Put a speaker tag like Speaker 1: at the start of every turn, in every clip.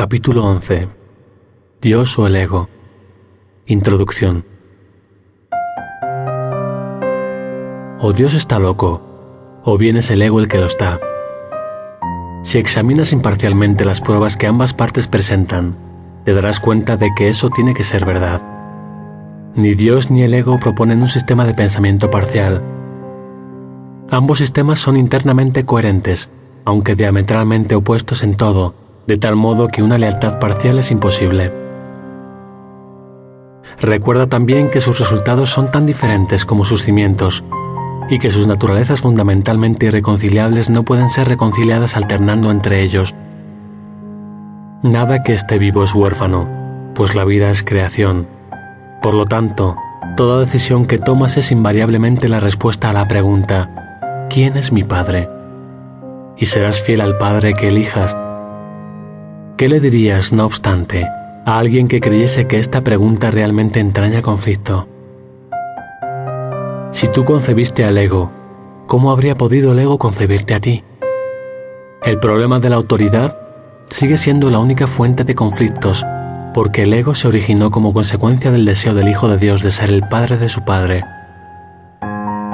Speaker 1: Capítulo 11. Dios o el ego. Introducción. O Dios está loco, o bien es el ego el que lo está. Si examinas imparcialmente las pruebas que ambas partes presentan, te darás cuenta de que eso tiene que ser verdad. Ni Dios ni el ego proponen un sistema de pensamiento parcial. Ambos sistemas son internamente coherentes, aunque diametralmente opuestos en todo, de tal modo que una lealtad parcial es imposible. Recuerda también que sus resultados son tan diferentes como sus cimientos, y que sus naturalezas fundamentalmente irreconciliables no pueden ser reconciliadas alternando entre ellos. Nada que esté vivo es huérfano, pues la vida es creación. Por lo tanto, toda decisión que tomas es invariablemente la respuesta a la pregunta: ¿quién es mi padre? Y serás fiel al padre que elijas. ¿Qué le dirías, no obstante, a alguien que creyese que esta pregunta realmente entraña conflicto? Si tú concebiste al ego, ¿cómo habría podido el ego concebirte a ti? El problema de la autoridad sigue siendo la única fuente de conflictos, porque el ego se originó como consecuencia del deseo del Hijo de Dios de ser el padre de su padre.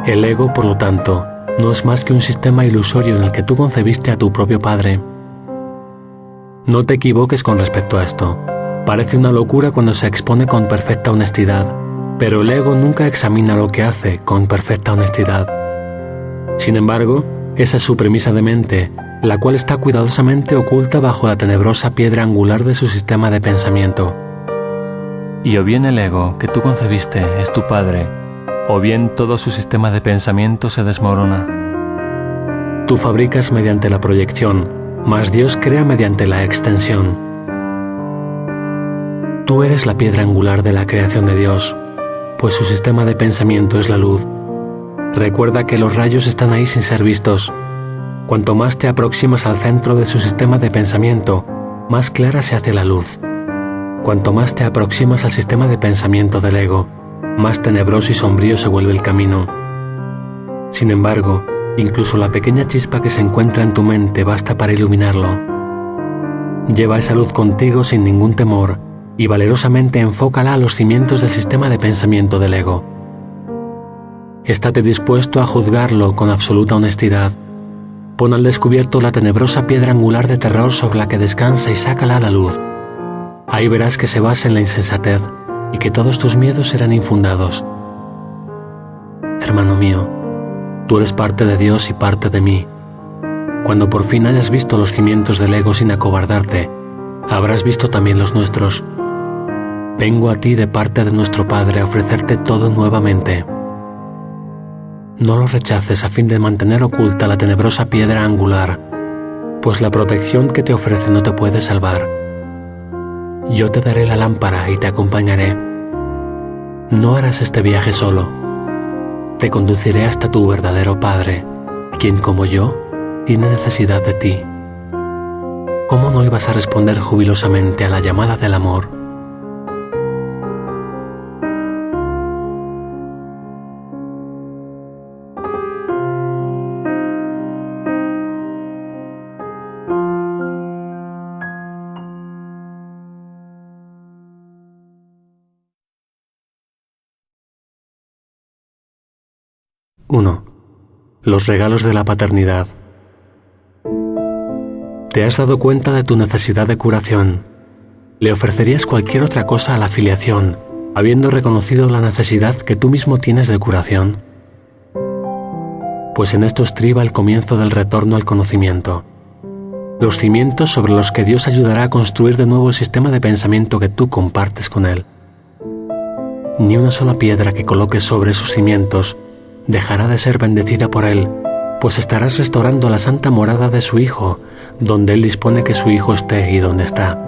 Speaker 1: El ego, por lo tanto, no es más que un sistema ilusorio en el que tú concebiste a tu propio padre. No te equivoques con respecto a esto. Parece una locura cuando se expone con perfecta honestidad, pero el ego nunca examina lo que hace con perfecta honestidad. Sin embargo, esa es su premisa de mente, la cual está cuidadosamente oculta bajo la tenebrosa piedra angular de su sistema de pensamiento.
Speaker 2: Y o bien el ego que tú concebiste es tu padre, o bien todo su sistema de pensamiento se desmorona.
Speaker 1: Tú fabricas mediante la proyección, mas Dios crea mediante la extensión. Tú eres la piedra angular de la creación de Dios, pues su sistema de pensamiento es la luz. Recuerda que los rayos están ahí sin ser vistos. Cuanto más te aproximas al centro de su sistema de pensamiento, más clara se hace la luz. Cuanto más te aproximas al sistema de pensamiento del ego, más tenebroso y sombrío se vuelve el camino. Sin embargo, incluso la pequeña chispa que se encuentra en tu mente basta para iluminarlo. Lleva esa luz contigo sin ningún temor y valerosamente enfócala a los cimientos del sistema de pensamiento del ego. Estate dispuesto a juzgarlo con absoluta honestidad. Pon al descubierto la tenebrosa piedra angular de terror sobre la que descansa y sácala a la luz. Ahí verás que se basa en la insensatez y que todos tus miedos serán infundados. Hermano mío, tú eres parte de Dios y parte de mí. Cuando por fin hayas visto los cimientos del ego sin acobardarte, habrás visto también los nuestros. Vengo a ti de parte de nuestro Padre a ofrecerte todo nuevamente. No lo rechaces a fin de mantener oculta la tenebrosa piedra angular, pues la protección que te ofrece no te puede salvar. Yo te daré la lámpara y te acompañaré. No harás este viaje solo. Te conduciré hasta tu verdadero Padre, quien como yo, tiene necesidad de ti. ¿Cómo no ibas a responder jubilosamente a la llamada del amor? Uno. Los regalos de la paternidad. ¿Te has dado cuenta de tu necesidad de curación? ¿Le ofrecerías cualquier otra cosa a la filiación, habiendo reconocido la necesidad que tú mismo tienes de curación? Pues en esto estriba el comienzo del retorno al conocimiento. Los cimientos sobre los que Dios ayudará a construir de nuevo el sistema de pensamiento que tú compartes con Él. Ni una sola piedra que coloques sobre esos cimientos dejará de ser bendecida por Él, pues estarás restaurando la santa morada de su Hijo, donde Él dispone que su Hijo esté y donde está.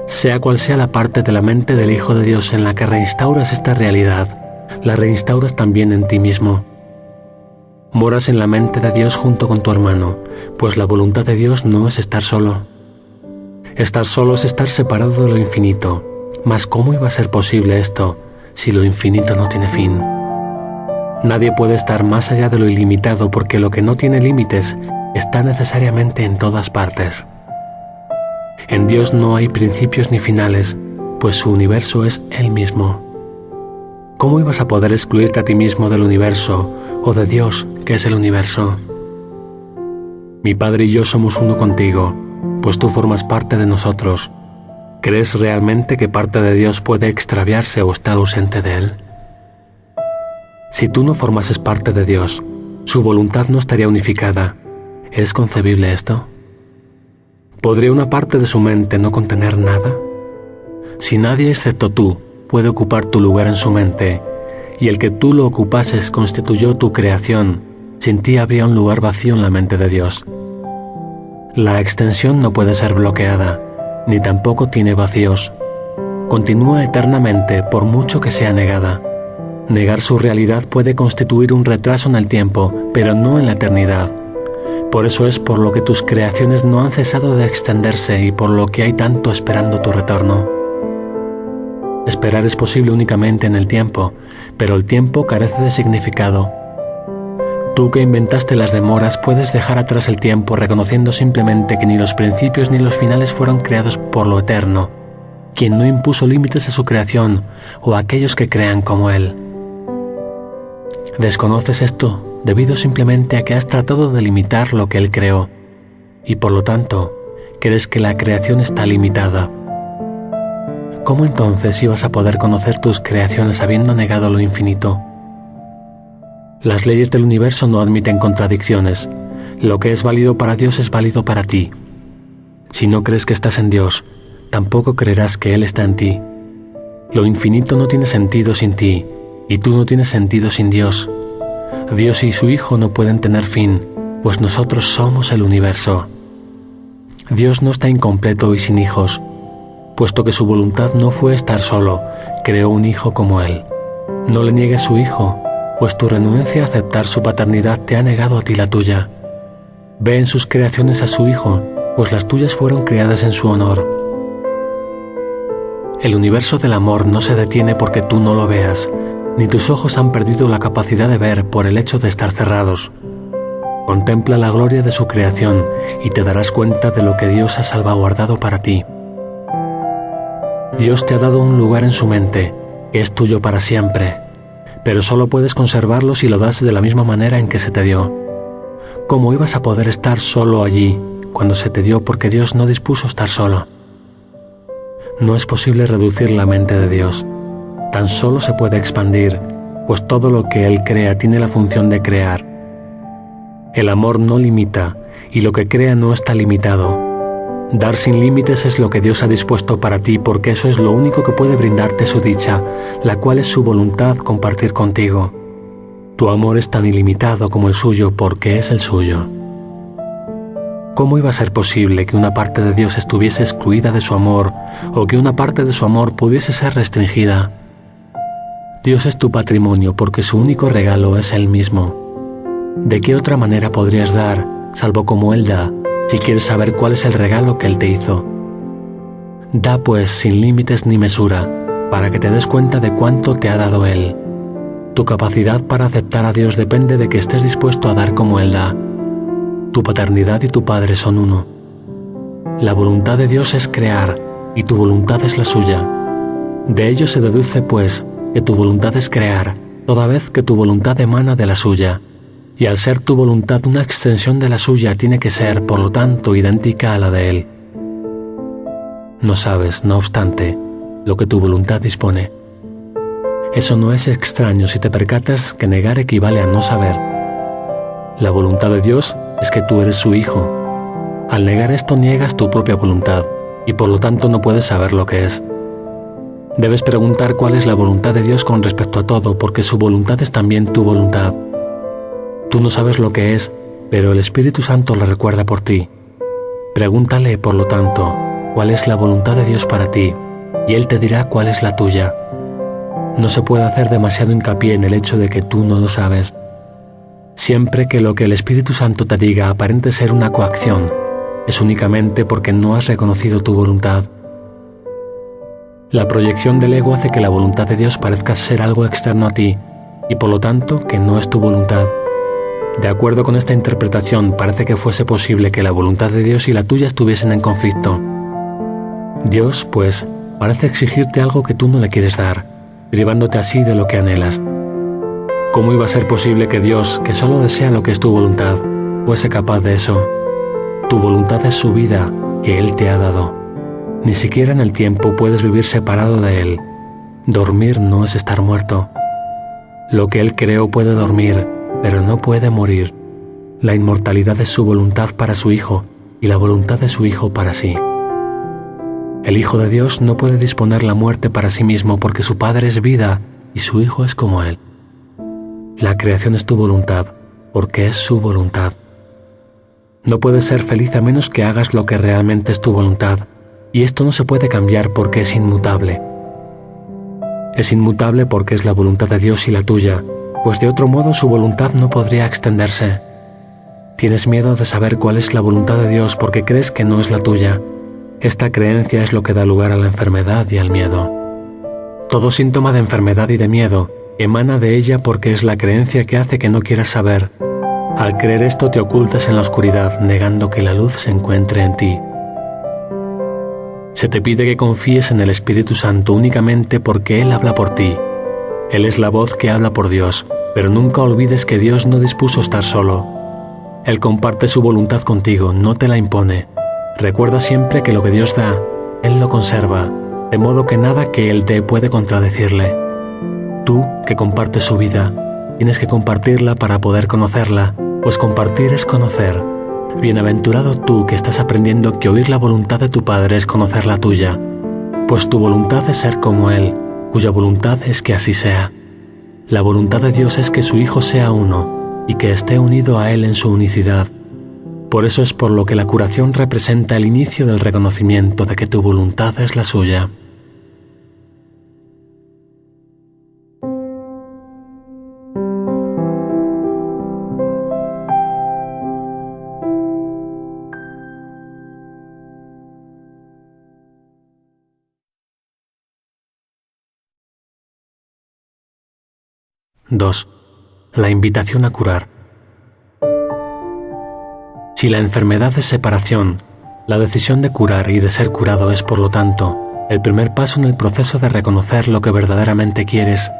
Speaker 1: Sea cual sea la parte de la mente del Hijo de Dios en la que reinstauras esta realidad, la reinstauras también en ti mismo. Moras en la mente de Dios junto con tu hermano, pues la voluntad de Dios no es estar solo. Estar solo es estar separado de lo infinito, mas ¿cómo iba a ser posible esto si lo infinito no tiene fin? Nadie puede estar más allá de lo ilimitado porque lo que no tiene límites está necesariamente en todas partes. En Dios no hay principios ni finales, pues su universo es Él mismo. ¿Cómo ibas a poder excluirte a ti mismo del universo o de Dios, que es el universo? Mi Padre y yo somos uno contigo, pues tú formas parte de nosotros. ¿Crees realmente que parte de Dios puede extraviarse o estar ausente de Él? Si tú no formases parte de Dios, su voluntad no estaría unificada. ¿Es concebible esto? ¿Podría una parte de su mente no contener nada? Si nadie excepto tú puede ocupar tu lugar en su mente, y el que tú lo ocupases constituyó tu creación, sin ti habría un lugar vacío en la mente de Dios. La extensión no puede ser bloqueada, ni tampoco tiene vacíos. Continúa eternamente por mucho que sea negada. Negar su realidad puede constituir un retraso en el tiempo, pero no en la eternidad. Por eso es por lo que tus creaciones no han cesado de extenderse y por lo que hay tanto esperando tu retorno. Esperar es posible únicamente en el tiempo, pero el tiempo carece de significado. Tú que inventaste las demoras puedes dejar atrás el tiempo reconociendo simplemente que ni los principios ni los finales fueron creados por lo eterno, quien no impuso límites a su creación o a aquellos que crean como Él. Desconoces esto debido simplemente a que has tratado de limitar lo que Él creó, y por lo tanto, crees que la creación está limitada. ¿Cómo entonces ibas a poder conocer tus creaciones habiendo negado lo infinito? Las leyes del universo no admiten contradicciones. Lo que es válido para Dios es válido para ti. Si no crees que estás en Dios, tampoco creerás que Él está en ti. Lo infinito no tiene sentido sin ti, y tú no tienes sentido sin Dios. Dios y su Hijo no pueden tener fin, pues nosotros somos el universo. Dios no está incompleto y sin hijos, puesto que su voluntad no fue estar solo, creó un hijo como Él. No le niegues su Hijo, pues tu renuencia a aceptar su paternidad te ha negado a ti la tuya. Ve en sus creaciones a su Hijo, pues las tuyas fueron creadas en su honor. El universo del amor no se detiene porque tú no lo veas, ni tus ojos han perdido la capacidad de ver por el hecho de estar cerrados. Contempla la gloria de su creación y te darás cuenta de lo que Dios ha salvaguardado para ti. Dios te ha dado un lugar en su mente, que es tuyo para siempre, pero solo puedes conservarlo si lo das de la misma manera en que se te dio. ¿Cómo ibas a poder estar solo allí cuando se te dio porque Dios no dispuso estar solo? No es posible reducir la mente de Dios. Tan solo se puede expandir, pues todo lo que Él crea tiene la función de crear. El amor no limita, y lo que crea no está limitado. Dar sin límites es lo que Dios ha dispuesto para ti, porque eso es lo único que puede brindarte su dicha, la cual es su voluntad compartir contigo. Tu amor es tan ilimitado como el suyo porque es el suyo. ¿Cómo iba a ser posible que una parte de Dios estuviese excluida de su amor o que una parte de su amor pudiese ser restringida? Dios es tu patrimonio porque su único regalo es Él mismo. ¿De qué otra manera podrías dar, salvo como Él da, si quieres saber cuál es el regalo que Él te hizo? Da pues sin límites ni mesura, para que te des cuenta de cuánto te ha dado Él. Tu capacidad para aceptar a Dios depende de que estés dispuesto a dar como Él da. Tu paternidad y tu Padre son uno. La voluntad de Dios es crear, y tu voluntad es la suya. De ello se deduce, pues, que tu voluntad es crear, toda vez que tu voluntad emana de la suya. Y al ser tu voluntad una extensión de la suya, tiene que ser, por lo tanto, idéntica a la de Él. No sabes, no obstante, lo que tu voluntad dispone. Eso no es extraño si te percatas que negar equivale a no saber. La voluntad de Dios es que tú eres su hijo. Al negar esto niegas tu propia voluntad, y por lo tanto no puedes saber lo que es. Debes preguntar cuál es la voluntad de Dios con respecto a todo, porque su voluntad es también tu voluntad. Tú no sabes lo que es, pero el Espíritu Santo lo recuerda por ti. Pregúntale, por lo tanto, cuál es la voluntad de Dios para ti, y Él te dirá cuál es la tuya. No se puede hacer demasiado hincapié en el hecho de que tú no lo sabes. Siempre que lo que el Espíritu Santo te diga aparente ser una coacción, es únicamente porque no has reconocido tu voluntad. La proyección del ego hace que la voluntad de Dios parezca ser algo externo a ti, y por lo tanto que no es tu voluntad. De acuerdo con esta interpretación, parece que fuese posible que la voluntad de Dios y la tuya estuviesen en conflicto. Dios, pues, parece exigirte algo que tú no le quieres dar, privándote así de lo que anhelas. ¿Cómo iba a ser posible que Dios, que solo desea lo que es tu voluntad, fuese capaz de eso? Tu voluntad es su vida que Él te ha dado. Ni siquiera en el tiempo puedes vivir separado de Él. Dormir no es estar muerto. Lo que Él creó puede dormir, pero no puede morir. La inmortalidad es su voluntad para su Hijo y la voluntad de su Hijo para sí. El Hijo de Dios no puede disponer la muerte para sí mismo porque su Padre es vida y su Hijo es como Él. La creación es tu voluntad porque es su voluntad. No puedes ser feliz a menos que hagas lo que realmente es tu voluntad, y esto no se puede cambiar porque es inmutable. Es inmutable porque es la voluntad de Dios y la tuya, pues de otro modo su voluntad no podría extenderse. Tienes miedo de saber cuál es la voluntad de Dios porque crees que no es la tuya. Esta creencia es lo que da lugar a la enfermedad y al miedo. Todo síntoma de enfermedad y de miedo emana de ella porque es la creencia que hace que no quieras saber. Al creer esto te ocultas en la oscuridad, negando que la luz se encuentre en ti. Se te pide que confíes en el Espíritu Santo únicamente porque Él habla por ti. Él es la voz que habla por Dios, pero nunca olvides que Dios no dispuso estar solo. Él comparte su voluntad contigo, no te la impone. Recuerda siempre que lo que Dios da, Él lo conserva, de modo que nada que Él dé puede contradecirle. Tú, que compartes su vida, tienes que compartirla para poder conocerla, pues compartir es conocer. Bienaventurado tú que estás aprendiendo que oír la voluntad de tu Padre es conocer la tuya, pues tu voluntad es ser como Él, cuya voluntad es que así sea. La voluntad de Dios es que su Hijo sea uno y que esté unido a Él en su unicidad. Por eso es por lo que la curación representa el inicio del reconocimiento de que tu voluntad es la suya. II. La invitación a curar. Si la enfermedad es separación, la decisión de curar y de ser curado es, por lo tanto, el primer paso en el proceso de reconocer lo que verdaderamente quieres.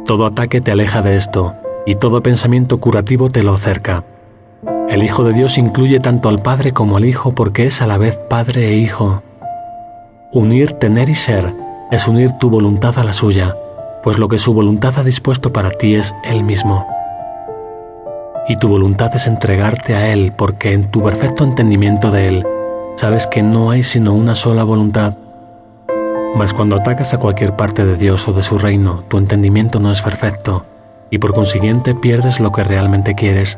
Speaker 1: Todo ataque te aleja de esto, y todo pensamiento curativo te lo acerca. El Hijo de Dios incluye tanto al Padre como al Hijo porque es a la vez Padre e Hijo. Unir tener y ser es unir tu voluntad a la suya, pues lo que su voluntad ha dispuesto para ti es Él mismo. Y tu voluntad es entregarte a Él porque en tu perfecto entendimiento de Él sabes que no hay sino una sola voluntad. Mas cuando atacas a cualquier parte de Dios o de su reino, tu entendimiento no es perfecto y por consiguiente pierdes lo que realmente quieres.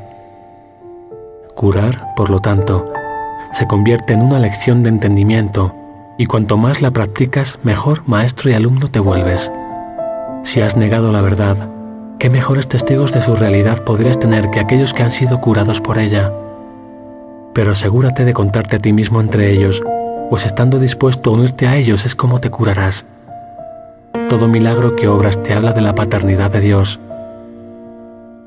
Speaker 1: Curar, por lo tanto, se convierte en una lección de entendimiento y cuanto más la practicas, mejor maestro y alumno te vuelves. Si has negado la verdad, ¿qué mejores testigos de su realidad podrías tener que aquellos que han sido curados por ella? Pero asegúrate de contarte a ti mismo entre ellos, pues estando dispuesto a unirte a ellos es como te curarás. Todo milagro que obras te habla de la paternidad de Dios.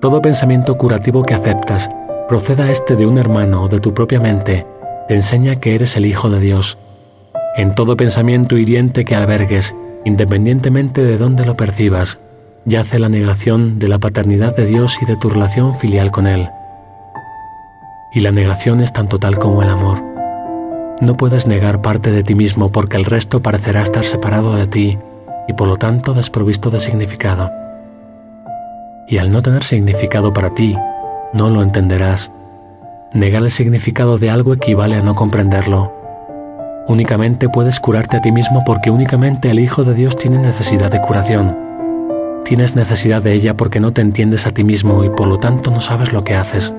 Speaker 1: Todo pensamiento curativo que aceptas, proceda este de un hermano o de tu propia mente, te enseña que eres el Hijo de Dios. En todo pensamiento hiriente que albergues, independientemente de dónde lo percibas, yace la negación de la paternidad de Dios y de tu relación filial con Él. Y la negación es tan total como el amor. No puedes negar parte de ti mismo porque el resto parecerá estar separado de ti y por lo tanto desprovisto de significado. Y al no tener significado para ti, no lo entenderás. Negar el significado de algo equivale a no comprenderlo. Únicamente puedes curarte a ti mismo porque únicamente el Hijo de Dios tiene necesidad de curación. Tienes necesidad de ella porque no te entiendes a ti mismo y por lo tanto no sabes lo que haces.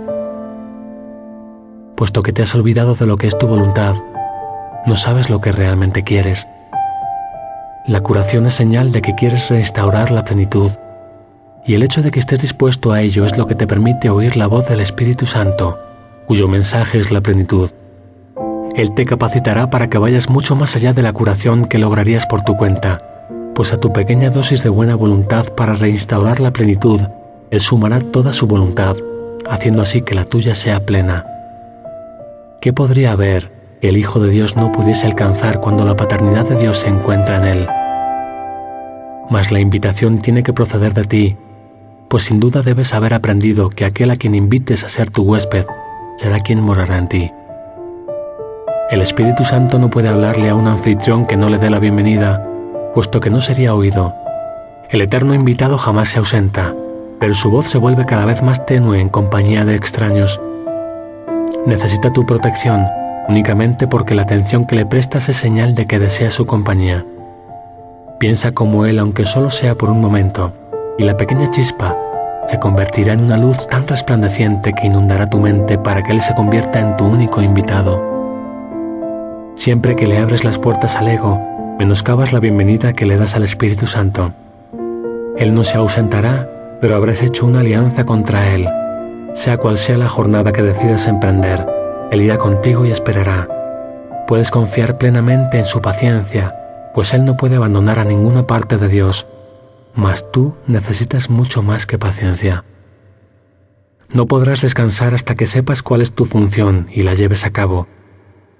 Speaker 1: Puesto que te has olvidado de lo que es tu voluntad, no sabes lo que realmente quieres. La curación es señal de que quieres restaurar la plenitud, y el hecho de que estés dispuesto a ello es lo que te permite oír la voz del Espíritu Santo, cuyo mensaje es la plenitud. Él te capacitará para que vayas mucho más allá de la curación que lograrías por tu cuenta, pues a tu pequeña dosis de buena voluntad para reinstaurar la plenitud, Él sumará toda su voluntad, haciendo así que la tuya sea plena. ¿Qué podría haber que el Hijo de Dios no pudiese alcanzar cuando la paternidad de Dios se encuentra en él. Mas la invitación tiene que proceder de ti, pues sin duda debes haber aprendido que aquel a quien invites a ser tu huésped será quien morará en ti. El Espíritu Santo no puede hablarle a un anfitrión que no le dé la bienvenida, puesto que no sería oído. El eterno invitado jamás se ausenta, pero su voz se vuelve cada vez más tenue en compañía de extraños. Necesita tu protección únicamente porque la atención que le prestas es señal de que desea su compañía. Piensa como él, aunque solo sea por un momento, y la pequeña chispa se convertirá en una luz tan resplandeciente que inundará tu mente para que él se convierta en tu único invitado. Siempre que le abres las puertas al ego, menoscabas la bienvenida que le das al Espíritu Santo. Él no se ausentará, pero habrás hecho una alianza contra él. Sea cual sea la jornada que decidas emprender, él irá contigo y esperará. Puedes confiar plenamente en su paciencia, pues él no puede abandonar a ninguna parte de Dios, mas tú necesitas mucho más que paciencia. No podrás descansar hasta que sepas cuál es tu función y la lleves a cabo,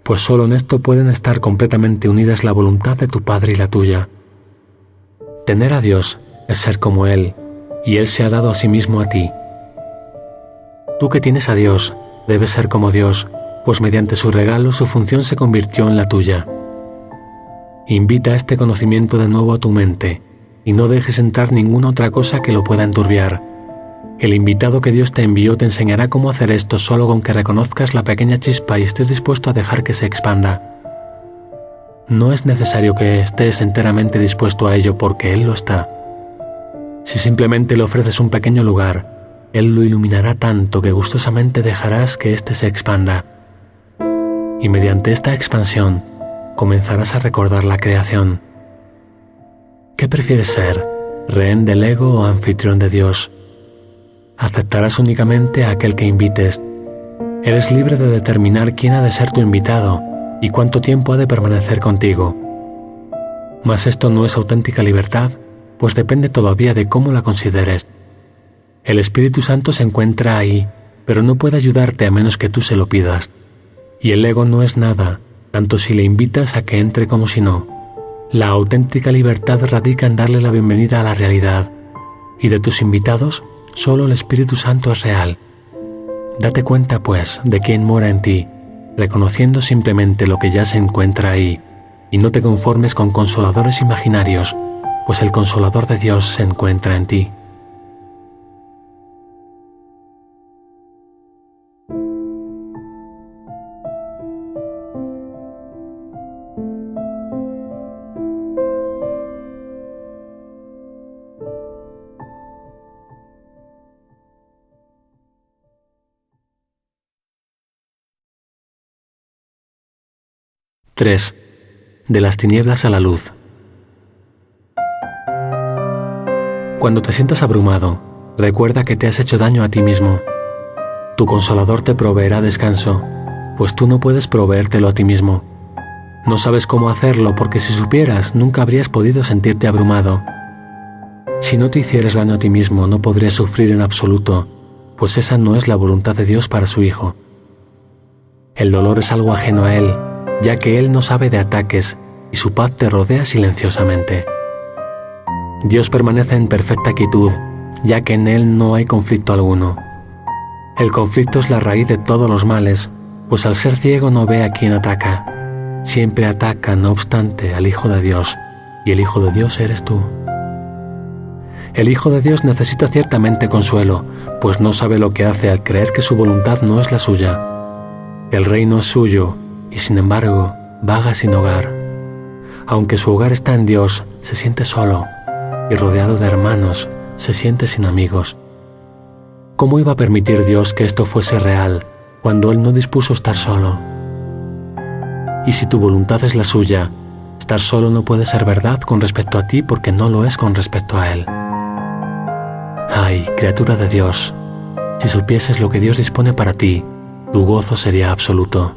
Speaker 1: pues solo en esto pueden estar completamente unidas la voluntad de tu Padre y la tuya. Tener a Dios es ser como Él, y Él se ha dado a sí mismo a ti. Tú que tienes a Dios, debes ser como Dios, pues mediante su regalo su función se convirtió en la tuya. Invita este conocimiento de nuevo a tu mente, y no dejes entrar ninguna otra cosa que lo pueda enturbiar. El invitado que Dios te envió te enseñará cómo hacer esto solo con que reconozcas la pequeña chispa y estés dispuesto a dejar que se expanda. No es necesario que estés enteramente dispuesto a ello porque Él lo está. Si simplemente le ofreces un pequeño lugar, Él lo iluminará tanto que gustosamente dejarás que éste se expanda. Y mediante esta expansión, comenzarás a recordar la creación. ¿Qué prefieres ser, rehén del ego o anfitrión de Dios? Aceptarás únicamente a aquel que invites. Eres libre de determinar quién ha de ser tu invitado y cuánto tiempo ha de permanecer contigo. Mas esto no es auténtica libertad, pues depende todavía de cómo la consideres. El Espíritu Santo se encuentra ahí, pero no puede ayudarte a menos que tú se lo pidas. Y el ego no es nada, tanto si le invitas a que entre como si no. La auténtica libertad radica en darle la bienvenida a la realidad, y de tus invitados, solo el Espíritu Santo es real. Date cuenta, pues, de quién mora en ti, reconociendo simplemente lo que ya se encuentra ahí, y no te conformes con consoladores imaginarios, pues el Consolador de Dios se encuentra en ti. De las tinieblas a la luz. Cuando te sientas abrumado, recuerda que te has hecho daño a ti mismo. Tu Consolador te proveerá descanso, pues tú no puedes proveértelo a ti mismo. No sabes cómo hacerlo porque si supieras nunca habrías podido sentirte abrumado. Si no te hicieras daño a ti mismo no podrías sufrir en absoluto, pues esa no es la voluntad de Dios para su Hijo. El dolor es algo ajeno a Él, ya que Él no sabe de ataques y su paz te rodea silenciosamente. Dios permanece en perfecta quietud, ya que en Él no hay conflicto alguno. El conflicto es la raíz de todos los males, pues al ser ciego no ve a quien ataca. Siempre ataca, no obstante, al Hijo de Dios, y el Hijo de Dios eres tú. El Hijo de Dios necesita ciertamente consuelo, pues no sabe lo que hace al creer que su voluntad no es la suya. El reino es suyo, y sin embargo, vaga sin hogar. Aunque su hogar está en Dios, se siente solo, y rodeado de hermanos, se siente sin amigos. ¿Cómo iba a permitir Dios que esto fuese real, cuando Él no dispuso estar solo? Y si tu voluntad es la suya, estar solo no puede ser verdad con respecto a ti porque no lo es con respecto a Él. Ay, criatura de Dios, si supieses lo que Dios dispone para ti, tu gozo sería absoluto.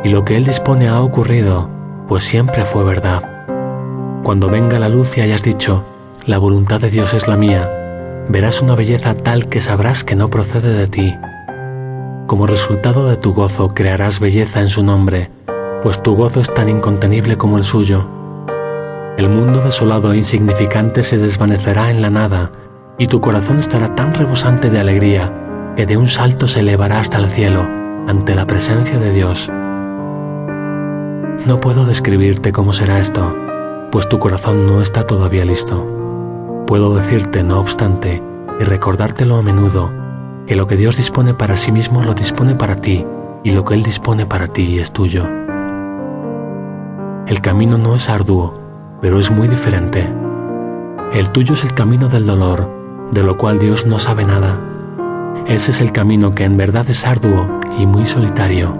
Speaker 1: Y lo que Él dispone ha ocurrido, pues siempre fue verdad. Cuando venga la luz y hayas dicho, la voluntad de Dios es la mía, verás una belleza tal que sabrás que no procede de ti. Como resultado de tu gozo crearás belleza en su nombre, pues tu gozo es tan incontenible como el suyo. El mundo desolado e insignificante se desvanecerá en la nada, y tu corazón estará tan rebosante de alegría que de un salto se elevará hasta el cielo ante la presencia de Dios. No puedo describirte cómo será esto, pues tu corazón no está todavía listo. Puedo decirte, no obstante, y recordártelo a menudo, que lo que Dios dispone para sí mismo lo dispone para ti, y lo que Él dispone para ti es tuyo. El camino no es arduo, pero es muy diferente. El tuyo es el camino del dolor, de lo cual Dios no sabe nada. Ese es el camino que en verdad es arduo y muy solitario.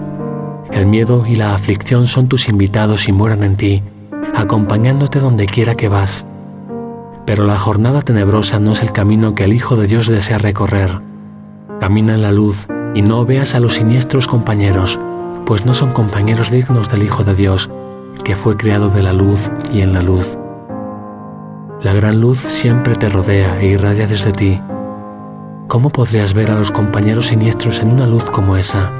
Speaker 1: El miedo y la aflicción son tus invitados y moran en ti, acompañándote donde quiera que vas. Pero la jornada tenebrosa no es el camino que el Hijo de Dios desea recorrer. Camina en la luz y no veas a los siniestros compañeros, pues no son compañeros dignos del Hijo de Dios, que fue creado de la luz y en la luz. La gran luz siempre te rodea e irradia desde ti. ¿Cómo podrías ver a los compañeros siniestros en una luz como esa?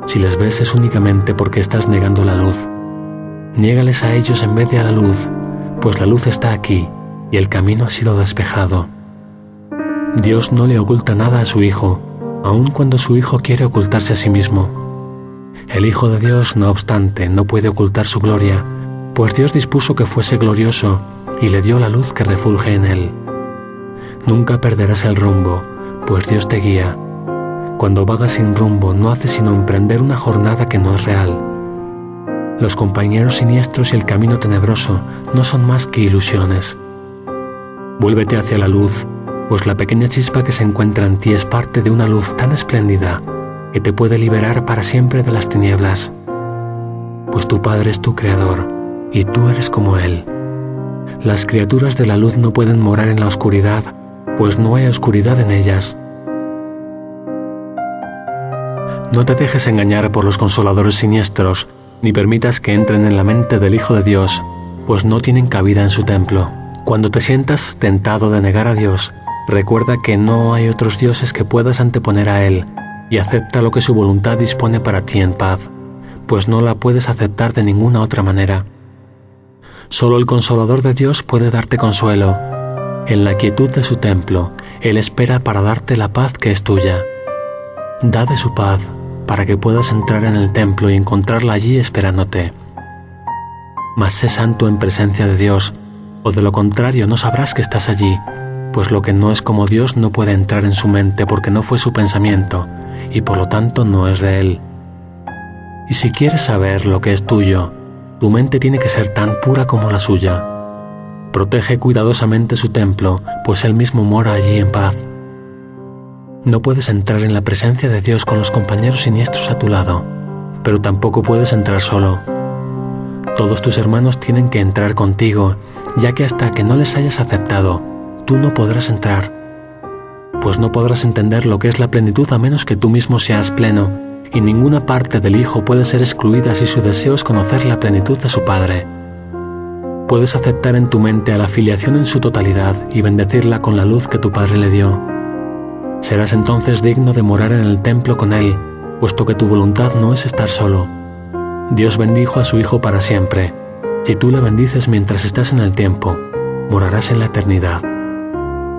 Speaker 1: Si les ves es únicamente porque estás negando la luz. Niégales a ellos en vez de a la luz, pues la luz está aquí y el camino ha sido despejado. Dios no le oculta nada a su Hijo, aun cuando su Hijo quiere ocultarse a sí mismo. El Hijo de Dios, no obstante, no puede ocultar su gloria, pues Dios dispuso que fuese glorioso y le dio la luz que refulge en él. Nunca perderás el rumbo, pues Dios te guía. Cuando vagas sin rumbo, no haces sino emprender una jornada que no es real. Los compañeros siniestros y el camino tenebroso no son más que ilusiones. Vuélvete hacia la luz, pues la pequeña chispa que se encuentra en ti es parte de una luz tan espléndida que te puede liberar para siempre de las tinieblas. Pues tu Padre es tu Creador, y tú eres como Él. Las criaturas de la luz no pueden morar en la oscuridad, pues no hay oscuridad en ellas. No te dejes engañar por los consoladores siniestros, ni permitas que entren en la mente del Hijo de Dios, pues no tienen cabida en su templo. Cuando te sientas tentado de negar a Dios, recuerda que no hay otros dioses que puedas anteponer a Él, y acepta lo que su voluntad dispone para ti en paz, pues no la puedes aceptar de ninguna otra manera. Solo el Consolador de Dios puede darte consuelo. En la quietud de su templo, Él espera para darte la paz que es tuya. Da de su paz, para que puedas entrar en el templo y encontrarla allí esperándote. Mas sé santo en presencia de Dios, o de lo contrario no sabrás que estás allí, pues lo que no es como Dios no puede entrar en su mente porque no fue su pensamiento, y por lo tanto no es de Él. Y si quieres saber lo que es tuyo, tu mente tiene que ser tan pura como la suya. Protege cuidadosamente su templo, pues Él mismo mora allí en paz. No puedes entrar en la presencia de Dios con los compañeros siniestros a tu lado, pero tampoco puedes entrar solo. Todos tus hermanos tienen que entrar contigo, ya que hasta que no les hayas aceptado, tú no podrás entrar. Pues no podrás entender lo que es la plenitud a menos que tú mismo seas pleno, y ninguna parte del Hijo puede ser excluida si su deseo es conocer la plenitud de su Padre. Puedes aceptar en tu mente a la filiación en su totalidad y bendecirla con la luz que tu Padre le dio. Serás entonces digno de morar en el templo con Él, puesto que tu voluntad no es estar solo. Dios bendijo a su Hijo para siempre. Si tú le bendices mientras estás en el tiempo, morarás en la eternidad.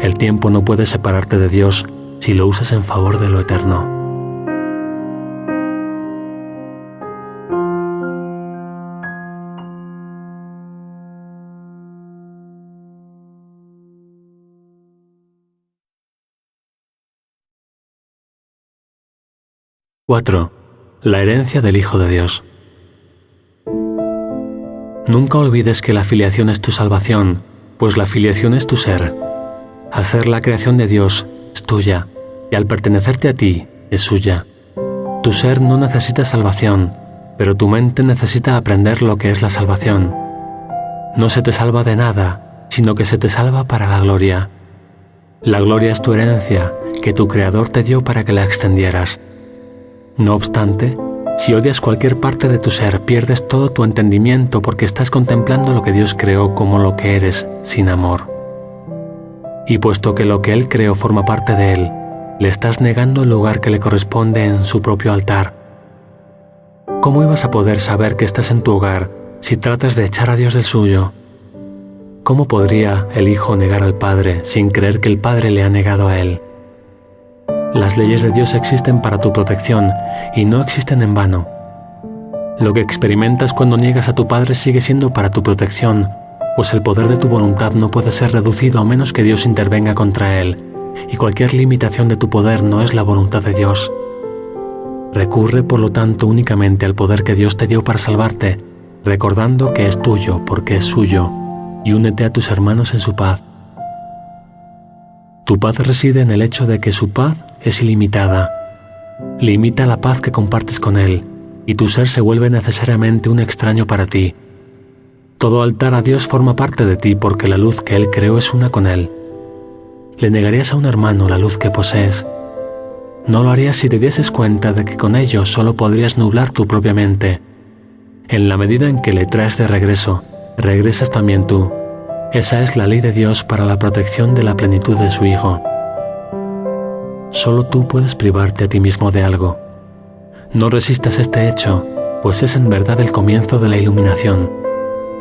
Speaker 1: El tiempo no puede separarte de Dios si lo usas en favor de lo eterno. ¡4! La herencia del Hijo de Dios. Nunca olvides que la filiación es tu salvación, pues la filiación es tu ser. Al ser la creación de Dios, es tuya, y al pertenecerte a ti, es suya. Tu ser no necesita salvación, pero tu mente necesita aprender lo que es la salvación. No se te salva de nada, sino que se te salva para la gloria. La gloria es tu herencia, que tu Creador te dio para que la extendieras. No obstante, si odias cualquier parte de tu ser, pierdes todo tu entendimiento porque estás contemplando lo que Dios creó como lo que eres, sin amor. Y puesto que lo que Él creó forma parte de Él, le estás negando el lugar que le corresponde en su propio altar. ¿Cómo ibas a poder saber que estás en tu hogar si tratas de echar a Dios del suyo? ¿Cómo podría el Hijo negar al Padre sin creer que el Padre le ha negado a él? Las leyes de Dios existen para tu protección y no existen en vano. Lo que experimentas cuando niegas a tu Padre sigue siendo para tu protección, pues el poder de tu voluntad no puede ser reducido a menos que Dios intervenga contra él, y cualquier limitación de tu poder no es la voluntad de Dios. Recurre, por lo tanto, únicamente al poder que Dios te dio para salvarte, recordando que es tuyo porque es suyo, y únete a tus hermanos en su paz. Tu paz reside en el hecho de que su paz es ilimitada. Limita la paz que compartes con Él, y tu ser se vuelve necesariamente un extraño para ti. Todo altar a Dios forma parte de ti porque la luz que Él creó es una con Él. ¿Le negarías a un hermano la luz que posees? No lo harías si te dieses cuenta de que con ello solo podrías nublar tu propia mente. En la medida en que le traes de regreso, regresas también tú. Esa es la ley de Dios para la protección de la plenitud de su Hijo. Solo tú puedes privarte a ti mismo de algo. No resistas este hecho, pues es en verdad el comienzo de la iluminación.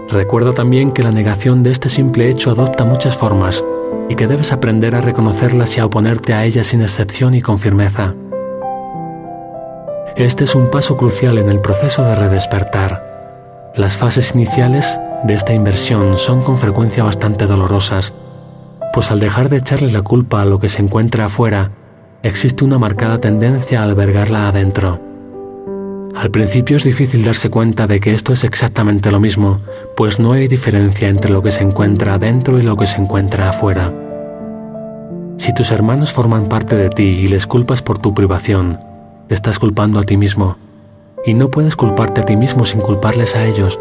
Speaker 1: Recuerda también que la negación de este simple hecho adopta muchas formas y que debes aprender a reconocerlas y a oponerte a ellas sin excepción y con firmeza. Este es un paso crucial en el proceso de redespertar. Las fases iniciales de esta inversión son con frecuencia bastante dolorosas, pues al dejar de echarle la culpa a lo que se encuentra afuera, existe una marcada tendencia a albergarla adentro. Al principio es difícil darse cuenta de que esto es exactamente lo mismo, pues no hay diferencia entre lo que se encuentra adentro y lo que se encuentra afuera. Si tus hermanos forman parte de ti y les culpas por tu privación, te estás culpando a ti mismo, y no puedes culparte a ti mismo sin culparles a ellos.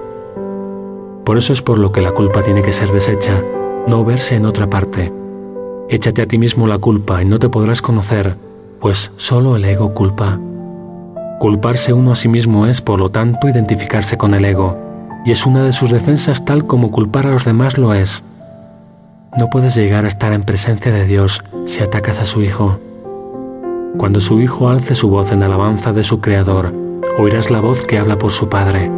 Speaker 1: Por eso es por lo que la culpa tiene que ser deshecha, no verse en otra parte. Échate a ti mismo la culpa y no te podrás conocer, pues solo el ego culpa. Culparse uno a sí mismo es, por lo tanto, identificarse con el ego, y es una de sus defensas tal como culpar a los demás lo es. No puedes llegar a estar en presencia de Dios si atacas a su Hijo. Cuando su Hijo alce su voz en alabanza de su Creador, oirás la voz que habla por su Padre.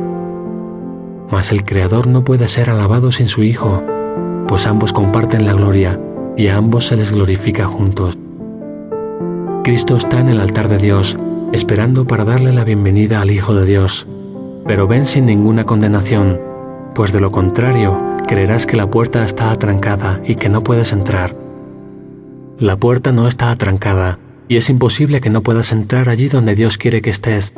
Speaker 1: Mas el Creador no puede ser alabado sin su Hijo, pues ambos comparten la gloria, y a ambos se les glorifica juntos. Cristo está en el altar de Dios, esperando para darle la bienvenida al Hijo de Dios, pero ven sin ninguna condenación, pues de lo contrario creerás que la puerta está atrancada y que no puedes entrar. La puerta no está atrancada, y es imposible que no puedas entrar allí donde Dios quiere que estés,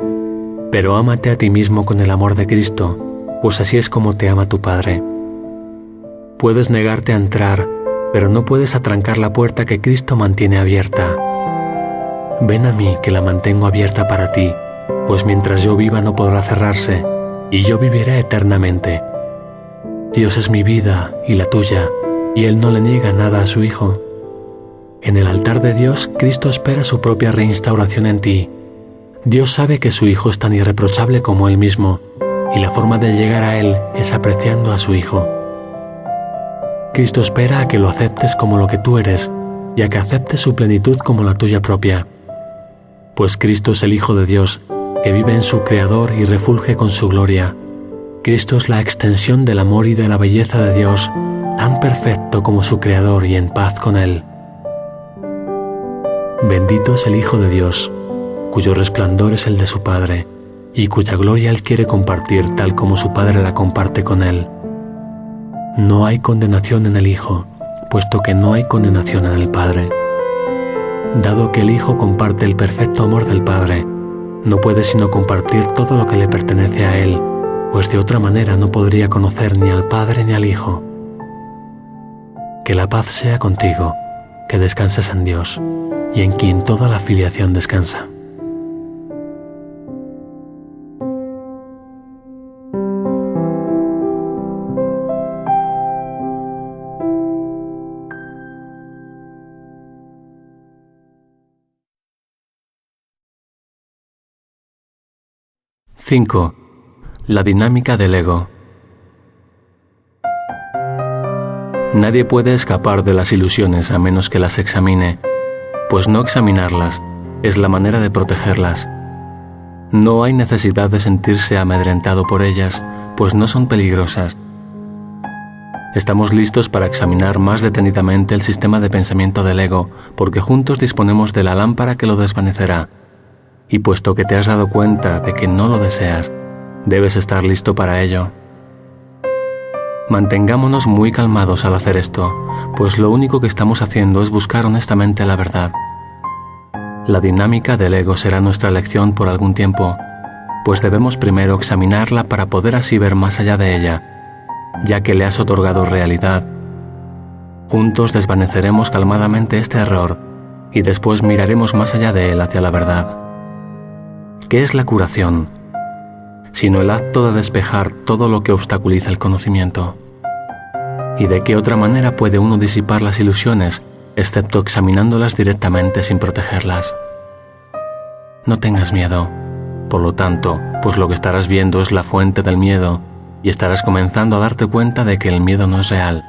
Speaker 1: pero ámate a ti mismo con el amor de Cristo, pues así es como te ama tu Padre. Puedes negarte a entrar, pero no puedes atrancar la puerta que Cristo mantiene abierta. Ven a mí que la mantengo abierta para ti, pues mientras yo viva no podrá cerrarse, y yo viviré eternamente. Dios es mi vida y la tuya, y Él no le niega nada a su Hijo. En el altar de Dios, Cristo espera su propia reinstauración en ti. Dios sabe que su Hijo es tan irreprochable como Él mismo, y la forma de llegar a Él es apreciando a su Hijo. Cristo espera a que lo aceptes como lo que tú eres, y a que aceptes su plenitud como la tuya propia. Pues Cristo es el Hijo de Dios, que vive en su Creador y refulge con su gloria. Cristo es la extensión del amor y de la belleza de Dios, tan perfecto como su Creador y en paz con Él. Bendito es el Hijo de Dios, cuyo resplandor es el de su Padre, y cuya gloria Él quiere compartir tal como su Padre la comparte con Él. No hay condenación en el Hijo, puesto que no hay condenación en el Padre. Dado que el Hijo comparte el perfecto amor del Padre, no puede sino compartir todo lo que le pertenece a Él, pues de otra manera no podría conocer ni al Padre ni al Hijo. Que la paz sea contigo, que descanses en Dios, y en quien toda la filiación descansa.
Speaker 2: (5) La dinámica del ego. Nadie puede escapar de las ilusiones a menos que las examine,
Speaker 1: pues no examinarlas es la manera de protegerlas. No hay necesidad de sentirse amedrentado por ellas, pues no son peligrosas. Estamos listos para examinar más detenidamente el sistema de pensamiento del ego, porque juntos disponemos de la lámpara que lo desvanecerá. Y puesto que te has dado cuenta de que no lo deseas, debes estar listo para ello. Mantengámonos muy calmados al hacer esto, pues lo único que estamos haciendo es buscar honestamente la verdad. La dinámica del ego será nuestra lección por algún tiempo, pues debemos primero examinarla para poder así ver más allá de ella, ya que le has otorgado realidad. Juntos desvaneceremos calmadamente este error y después miraremos más allá de él hacia la verdad. ¿Qué es la curación? Sino el acto de despejar todo lo que obstaculiza el conocimiento. ¿Y de qué otra manera puede uno disipar las ilusiones, excepto examinándolas directamente sin protegerlas? No tengas miedo, por lo tanto, pues lo que estarás viendo es la fuente del miedo, y estarás comenzando a darte cuenta de que el miedo no es real.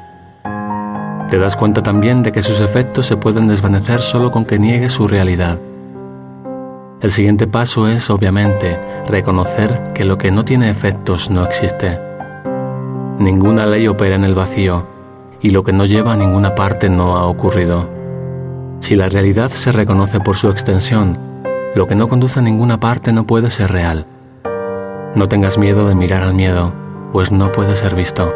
Speaker 1: Te das cuenta también de que sus efectos se pueden desvanecer solo con que niegues su realidad. El siguiente paso es, obviamente, reconocer que lo que no tiene efectos no existe. Ninguna ley opera en el vacío, y lo que no lleva a ninguna parte no ha ocurrido. Si la realidad se reconoce por su extensión, lo que no conduce a ninguna parte no puede ser real. No tengas miedo de mirar al miedo, pues no puede ser visto.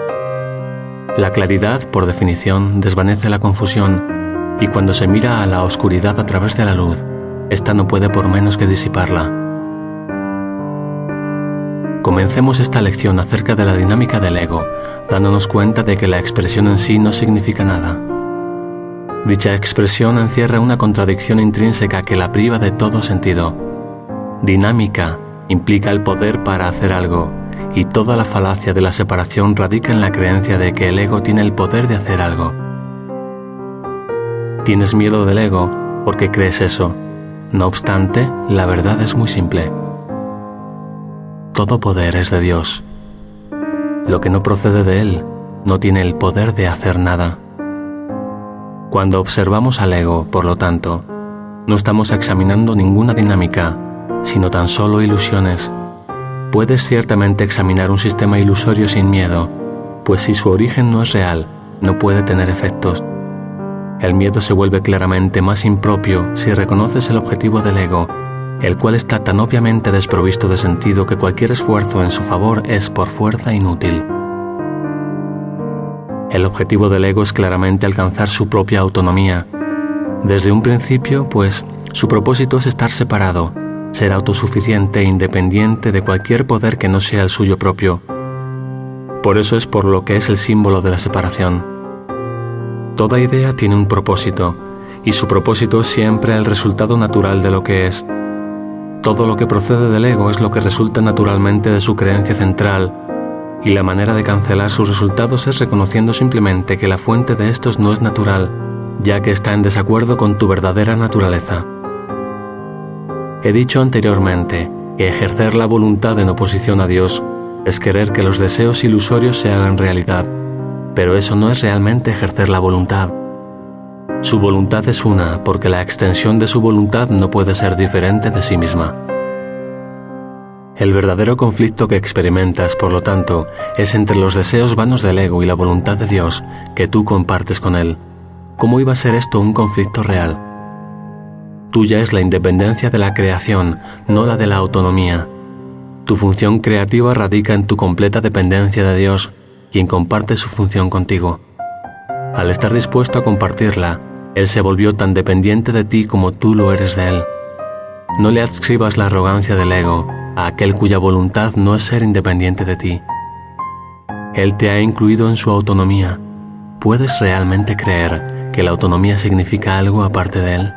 Speaker 1: La claridad, por definición, desvanece la confusión, y cuando se mira a la oscuridad a través de la luz, esta no puede por menos que disiparla. Comencemos esta lección acerca de la dinámica del ego, dándonos cuenta de que la expresión en sí no significa nada. Dicha expresión encierra una contradicción intrínseca que la priva de todo sentido. Dinámica implica el poder para hacer algo, y toda la falacia de la separación radica en la creencia de que el ego tiene el poder de hacer algo. Tienes miedo del ego porque crees eso. No obstante, la verdad es muy simple. Todo poder es de Dios. Lo que no procede de Él no tiene el poder de hacer nada. Cuando observamos al ego, por lo tanto, no estamos examinando ninguna dinámica, sino tan solo ilusiones. Puedes ciertamente examinar un sistema ilusorio sin miedo, pues si su origen no es real, no puede tener efectos. El miedo se vuelve claramente más impropio si reconoces el objetivo del ego, el cual está tan obviamente desprovisto de sentido que cualquier esfuerzo en su favor es por fuerza inútil. El objetivo del ego es claramente alcanzar su propia autonomía. Desde un principio, pues, su propósito es estar separado, ser autosuficiente e independiente de cualquier poder que no sea el suyo propio. Por eso es por lo que es el símbolo de la separación. Toda idea tiene un propósito, y su propósito es siempre el resultado natural de lo que es. Todo lo que procede del ego es lo que resulta naturalmente de su creencia central, y la manera de cancelar sus resultados es reconociendo simplemente que la fuente de estos no es natural, ya que está en desacuerdo con tu verdadera naturaleza. He dicho anteriormente que ejercer la voluntad en oposición a Dios es querer que los deseos ilusorios se hagan realidad, pero eso no es realmente ejercer la voluntad. Su voluntad es una, porque la extensión de su voluntad no puede ser diferente de sí misma. El verdadero conflicto que experimentas, por lo tanto, es entre los deseos vanos del ego y la voluntad de Dios que tú compartes con Él. ¿Cómo iba a ser esto un conflicto real? Tuya es la independencia de la creación, no la de la autonomía. Tu función creativa radica en tu completa dependencia de Dios, quien comparte su función contigo. Al estar dispuesto a compartirla, Él se volvió tan dependiente de ti como tú lo eres de Él. No le adscribas la arrogancia del ego a aquel cuya voluntad no es ser independiente de ti. Él te ha incluido en su autonomía. ¿Puedes realmente creer que la autonomía significa algo aparte de Él?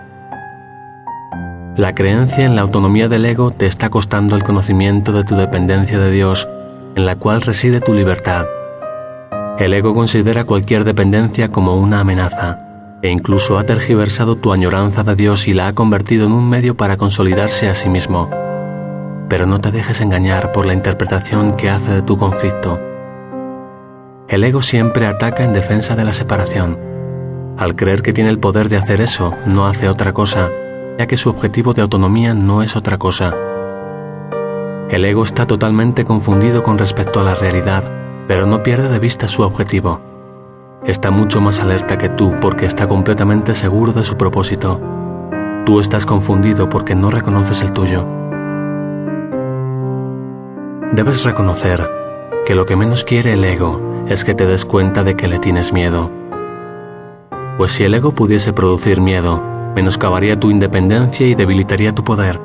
Speaker 1: La creencia en la autonomía del ego te está costando el conocimiento de tu dependencia de Dios, en la cual reside tu libertad. El ego considera cualquier dependencia como una amenaza, e incluso ha tergiversado tu añoranza de Dios y la ha convertido en un medio para consolidarse a sí mismo. Pero no te dejes engañar por la interpretación que hace de tu conflicto. El ego siempre ataca en defensa de la separación. Al creer que tiene el poder de hacer eso, no hace otra cosa, ya que su objetivo de autonomía no es otra cosa. El ego está totalmente confundido con respecto a la realidad, pero no pierde de vista su objetivo. Está mucho más alerta que tú porque está completamente seguro de su propósito. Tú estás confundido porque no reconoces el tuyo. Debes reconocer que lo que menos quiere el ego es que te des cuenta de que le tienes miedo. Pues si el ego pudiese producir miedo, menoscabaría tu independencia y debilitaría tu poder.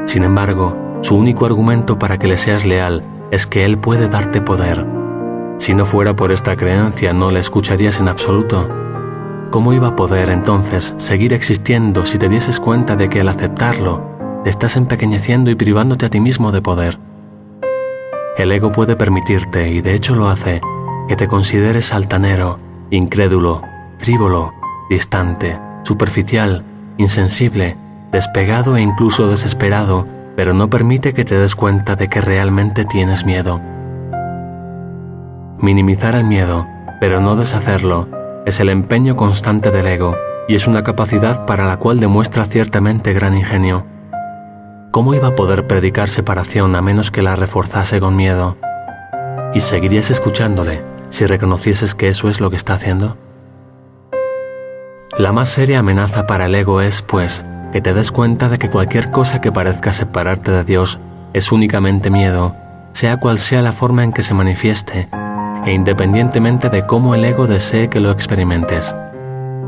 Speaker 1: Sin embargo, su único argumento para que le seas leal es que él puede darte poder. Si no fuera por esta creencia, no le escucharías en absoluto. ¿Cómo iba a poder entonces seguir existiendo si te dieses cuenta de que al aceptarlo, te estás empequeñeciendo y privándote a ti mismo de poder? El ego puede permitirte, y de hecho lo hace, que te consideres altanero, incrédulo, frívolo, distante, superficial, insensible, despegado e incluso desesperado, pero no permite que te des cuenta de que realmente tienes miedo. Minimizar el miedo, pero no deshacerlo, es el empeño constante del ego, y es una capacidad para la cual demuestra ciertamente gran ingenio. ¿Cómo iba a poder predicar separación a menos que la reforzase con miedo? ¿Y seguirías escuchándole si reconocieses que eso es lo que está haciendo? La más seria amenaza para el ego es, pues, que te des cuenta de que cualquier cosa que parezca separarte de Dios es únicamente miedo, sea cual sea la forma en que se manifieste, e independientemente de cómo el ego desee que lo experimentes.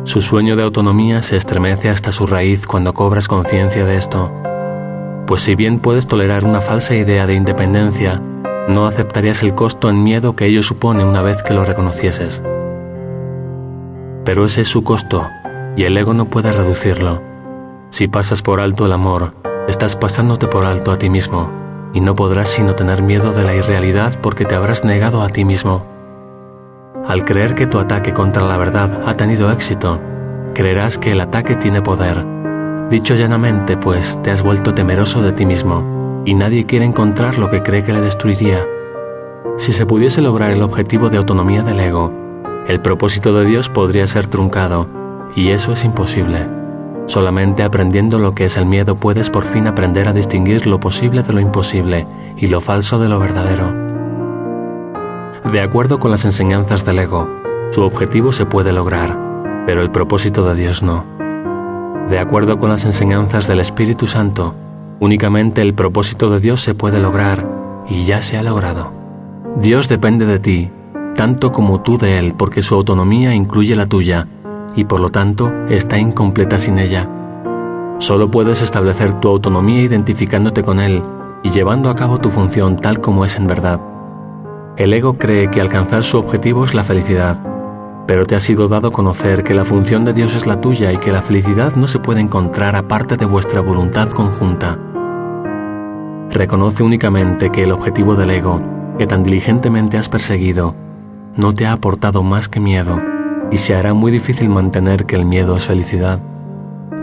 Speaker 1: Su sueño de autonomía se estremece hasta su raíz cuando cobras conciencia de esto. Pues si bien puedes tolerar una falsa idea de independencia, no aceptarías el costo en miedo que ello supone una vez que lo reconocieses. Pero ese es su costo, y el ego no puede reducirlo. Si pasas por alto el amor, estás pasándote por alto a ti mismo, y no podrás sino tener miedo de la irrealidad porque te habrás negado a ti mismo. Al creer que tu ataque contra la verdad ha tenido éxito, creerás que el ataque tiene poder. Dicho llanamente, pues, te has vuelto temeroso de ti mismo, y nadie quiere encontrar lo que cree que le destruiría. Si se pudiese lograr el objetivo de autonomía del ego, el propósito de Dios podría ser truncado, y eso es imposible. Solamente aprendiendo lo que es el miedo puedes por fin aprender a distinguir lo posible de lo imposible y lo falso de lo verdadero. De acuerdo con las enseñanzas del ego, su objetivo se puede lograr, pero el propósito de Dios no. De acuerdo con las enseñanzas del Espíritu Santo, únicamente el propósito de Dios se puede lograr, y ya se ha logrado. Dios depende de ti, tanto como tú de Él, porque su autonomía incluye la tuya, y por lo tanto está incompleta sin ella. Solo puedes establecer tu autonomía identificándote con Él y llevando a cabo tu función tal como es en verdad. El ego cree que alcanzar su objetivo es la felicidad, pero te ha sido dado conocer que la función de Dios es la tuya y que la felicidad no se puede encontrar aparte de vuestra voluntad conjunta. Reconoce únicamente que el objetivo del ego, que tan diligentemente has perseguido, no te ha aportado más que miedo, y se hará muy difícil mantener que el miedo es felicidad.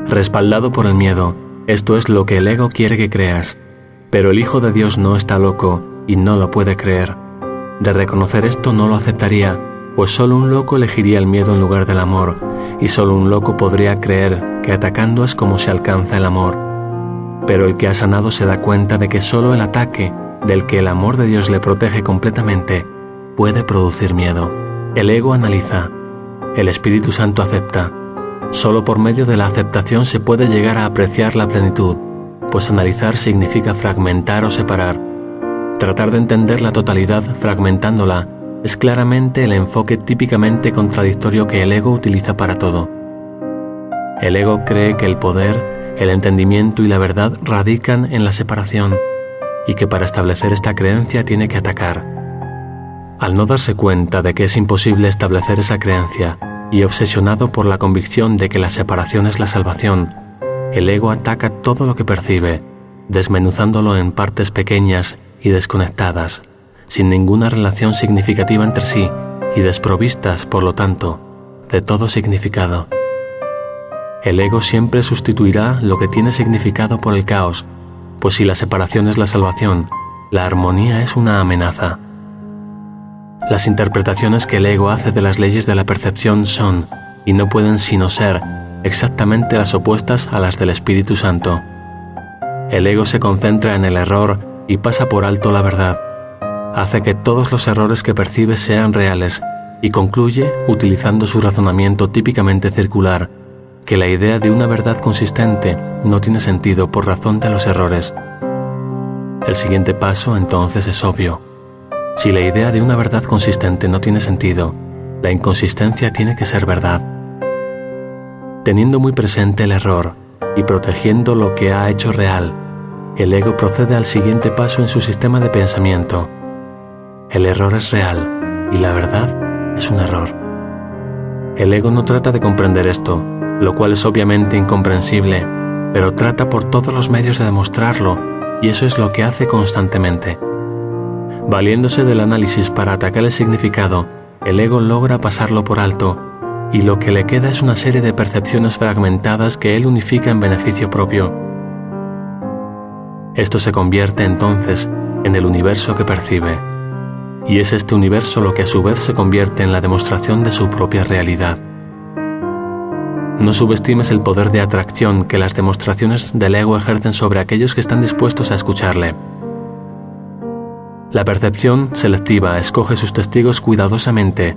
Speaker 1: Respaldado por el miedo, esto es lo que el ego quiere que creas, pero el Hijo de Dios no está loco y no lo puede creer. De reconocer esto no lo aceptaría, pues solo un loco elegiría el miedo en lugar del amor, y solo un loco podría creer que atacando es como se alcanza el amor. Pero el que ha sanado se da cuenta de que solo el ataque, del que el amor de Dios le protege completamente, puede producir miedo. El ego analiza, el Espíritu Santo acepta. Solo por medio de la aceptación se puede llegar a apreciar la plenitud, pues analizar significa fragmentar o separar. Tratar de entender la totalidad fragmentándola es claramente el enfoque típicamente contradictorio que el ego utiliza para todo. El ego cree que el poder, el entendimiento y la verdad radican en la separación, y que para establecer esta creencia tiene que atacar. Al no darse cuenta de que es imposible establecer esa creencia, y obsesionado por la convicción de que la separación es la salvación, el ego ataca todo lo que percibe, desmenuzándolo en partes pequeñas y desconectadas, sin ninguna relación significativa entre sí y desprovistas, por lo tanto, de todo significado. El ego siempre sustituirá lo que tiene significado por el caos, pues si la separación es la salvación, la armonía es una amenaza. Las interpretaciones que el ego hace de las leyes de la percepción son, y no pueden sino ser exactamente las opuestas a las del Espíritu Santo. El ego se concentra en el error y pasa por alto la verdad. Hace que todos los errores que percibe sean reales y concluye, utilizando su razonamiento típicamente circular, que la idea de una verdad consistente no tiene sentido por razón de los errores. El siguiente paso entonces es obvio. Si la idea de una verdad consistente no tiene sentido, la inconsistencia tiene que ser verdad. Teniendo muy presente el error y protegiendo lo que ha hecho real, el ego procede al siguiente paso en su sistema de pensamiento. El error es real y la verdad es un error. El ego no trata de comprender esto, lo cual es obviamente incomprensible, pero trata por todos los medios de demostrarlo, y eso es lo que hace constantemente. Valiéndose del análisis para atacar el significado, el ego logra pasarlo por alto, y lo que le queda es una serie de percepciones fragmentadas que él unifica en beneficio propio. Esto se convierte entonces en el universo que percibe, y es este universo lo que a su vez se convierte en la demostración de su propia realidad. No subestimes el poder de atracción que las demostraciones del ego ejercen sobre aquellos que están dispuestos a escucharle. La percepción selectiva escoge sus testigos cuidadosamente,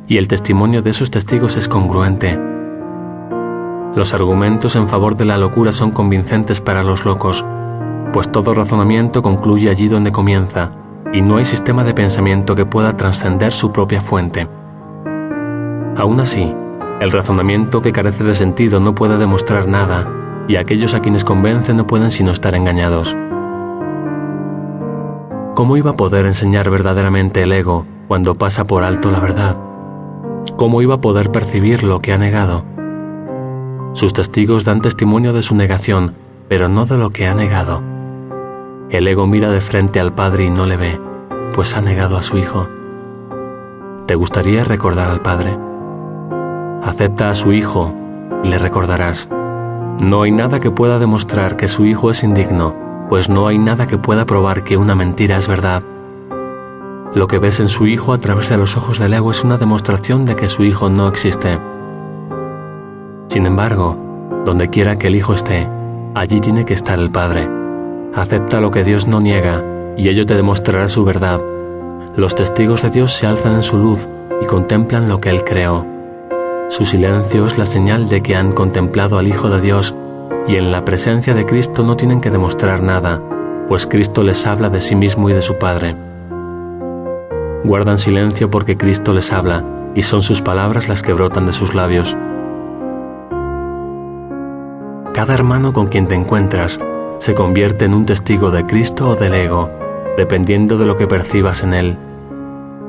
Speaker 1: y el testimonio de esos testigos es congruente. Los argumentos en favor de la locura son convincentes para los locos, pues todo razonamiento concluye allí donde comienza, y no hay sistema de pensamiento que pueda trascender su propia fuente. Aún así, el razonamiento que carece de sentido no puede demostrar nada, y aquellos a quienes convence no pueden sino estar engañados. ¿Cómo iba a poder enseñar verdaderamente el ego cuando pasa por alto la verdad? ¿Cómo iba a poder percibir lo que ha negado? Sus testigos dan testimonio de su negación, pero no de lo que ha negado. El ego mira de frente al Padre y no le ve, pues ha negado a su Hijo. ¿Te gustaría recordar al Padre? Acepta a su Hijo y le recordarás. No hay nada que pueda demostrar que su Hijo es indigno, pues no hay nada que pueda probar que una mentira es verdad. Lo que ves en su Hijo a través de los ojos del ego es una demostración de que su Hijo no existe. Sin embargo, donde quiera que el Hijo esté, allí tiene que estar el Padre. Acepta lo que Dios no niega, y ello te demostrará su verdad. Los testigos de Dios se alzan en su luz y contemplan lo que Él creó. Su silencio es la señal de que han contemplado al Hijo de Dios, y en la presencia de Cristo no tienen que demostrar nada, pues Cristo les habla de sí mismo y de su Padre. Guardan silencio porque Cristo les habla, y son sus palabras las que brotan de sus labios. Cada hermano con quien te encuentras se convierte en un testigo de Cristo o del ego, dependiendo de lo que percibas en él.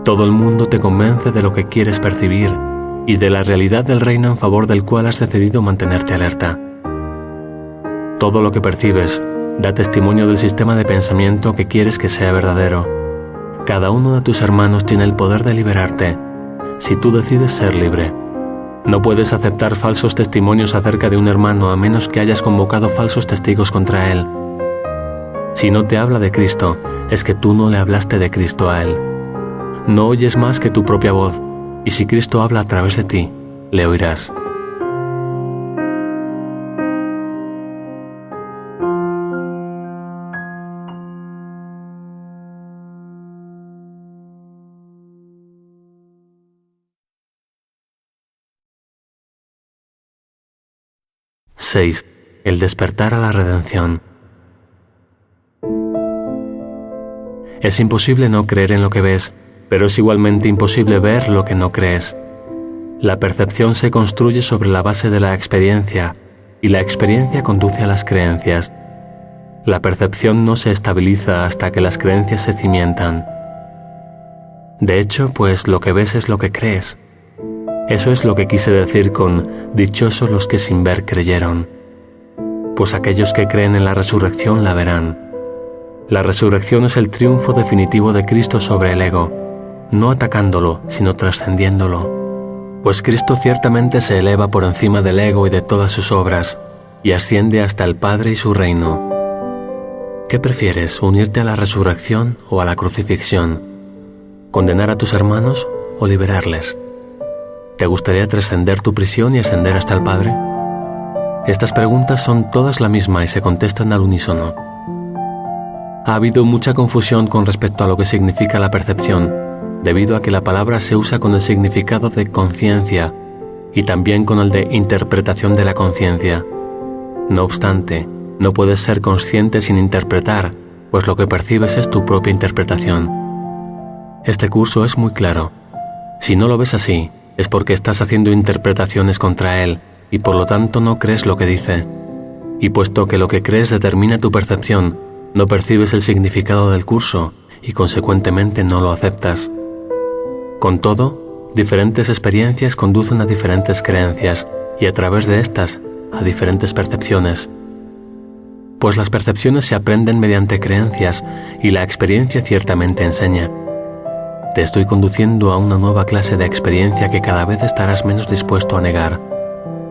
Speaker 1: Todo el mundo te convence de lo que quieres percibir y de la realidad del reino en favor del cual has decidido mantenerte alerta. Todo lo que percibes da testimonio del sistema de pensamiento que quieres que sea verdadero. Cada uno de tus hermanos tiene el poder de liberarte, si tú decides ser libre. No puedes aceptar falsos testimonios acerca de un hermano a menos que hayas convocado falsos testigos contra él. Si no te habla de Cristo, es que tú no le hablaste de Cristo a él. No oyes más que tu propia voz, y si Cristo habla a través de ti, le oirás. (6) El despertar a la redención. Es imposible no creer en lo que ves, pero es igualmente imposible ver lo que no crees. La percepción se construye sobre la base de la experiencia, y la experiencia conduce a las creencias. La percepción no se estabiliza hasta que las creencias se cimientan. De hecho, pues lo que ves es lo que crees. Eso es lo que quise decir con «dichosos los que sin ver creyeron», pues aquellos que creen en la resurrección la verán. La resurrección es el triunfo definitivo de Cristo sobre el ego, no atacándolo, sino trascendiéndolo. Pues Cristo ciertamente se eleva por encima del ego y de todas sus obras, y asciende hasta el Padre y su reino. ¿Qué prefieres, unirte a la resurrección o a la crucifixión? ¿Condenar a tus hermanos o liberarles? ¿Te gustaría trascender tu prisión y ascender hasta el Padre? Estas preguntas son todas la misma y se contestan al unísono. Ha habido mucha confusión con respecto a lo que significa la percepción, debido a que la palabra se usa con el significado de conciencia y también con el de interpretación de la conciencia. No obstante, no puedes ser consciente sin interpretar, pues lo que percibes es tu propia interpretación. Este curso es muy claro. Si no lo ves así, es porque estás haciendo interpretaciones contra él y por lo tanto no crees lo que dice. Y puesto que lo que crees determina tu percepción, no percibes el significado del curso y consecuentemente no lo aceptas. Con todo, diferentes experiencias conducen a diferentes creencias y a través de estas, a diferentes percepciones. Pues las percepciones se aprenden mediante creencias y la experiencia ciertamente enseña. Te estoy conduciendo a una nueva clase de experiencia que cada vez estarás menos dispuesto a negar.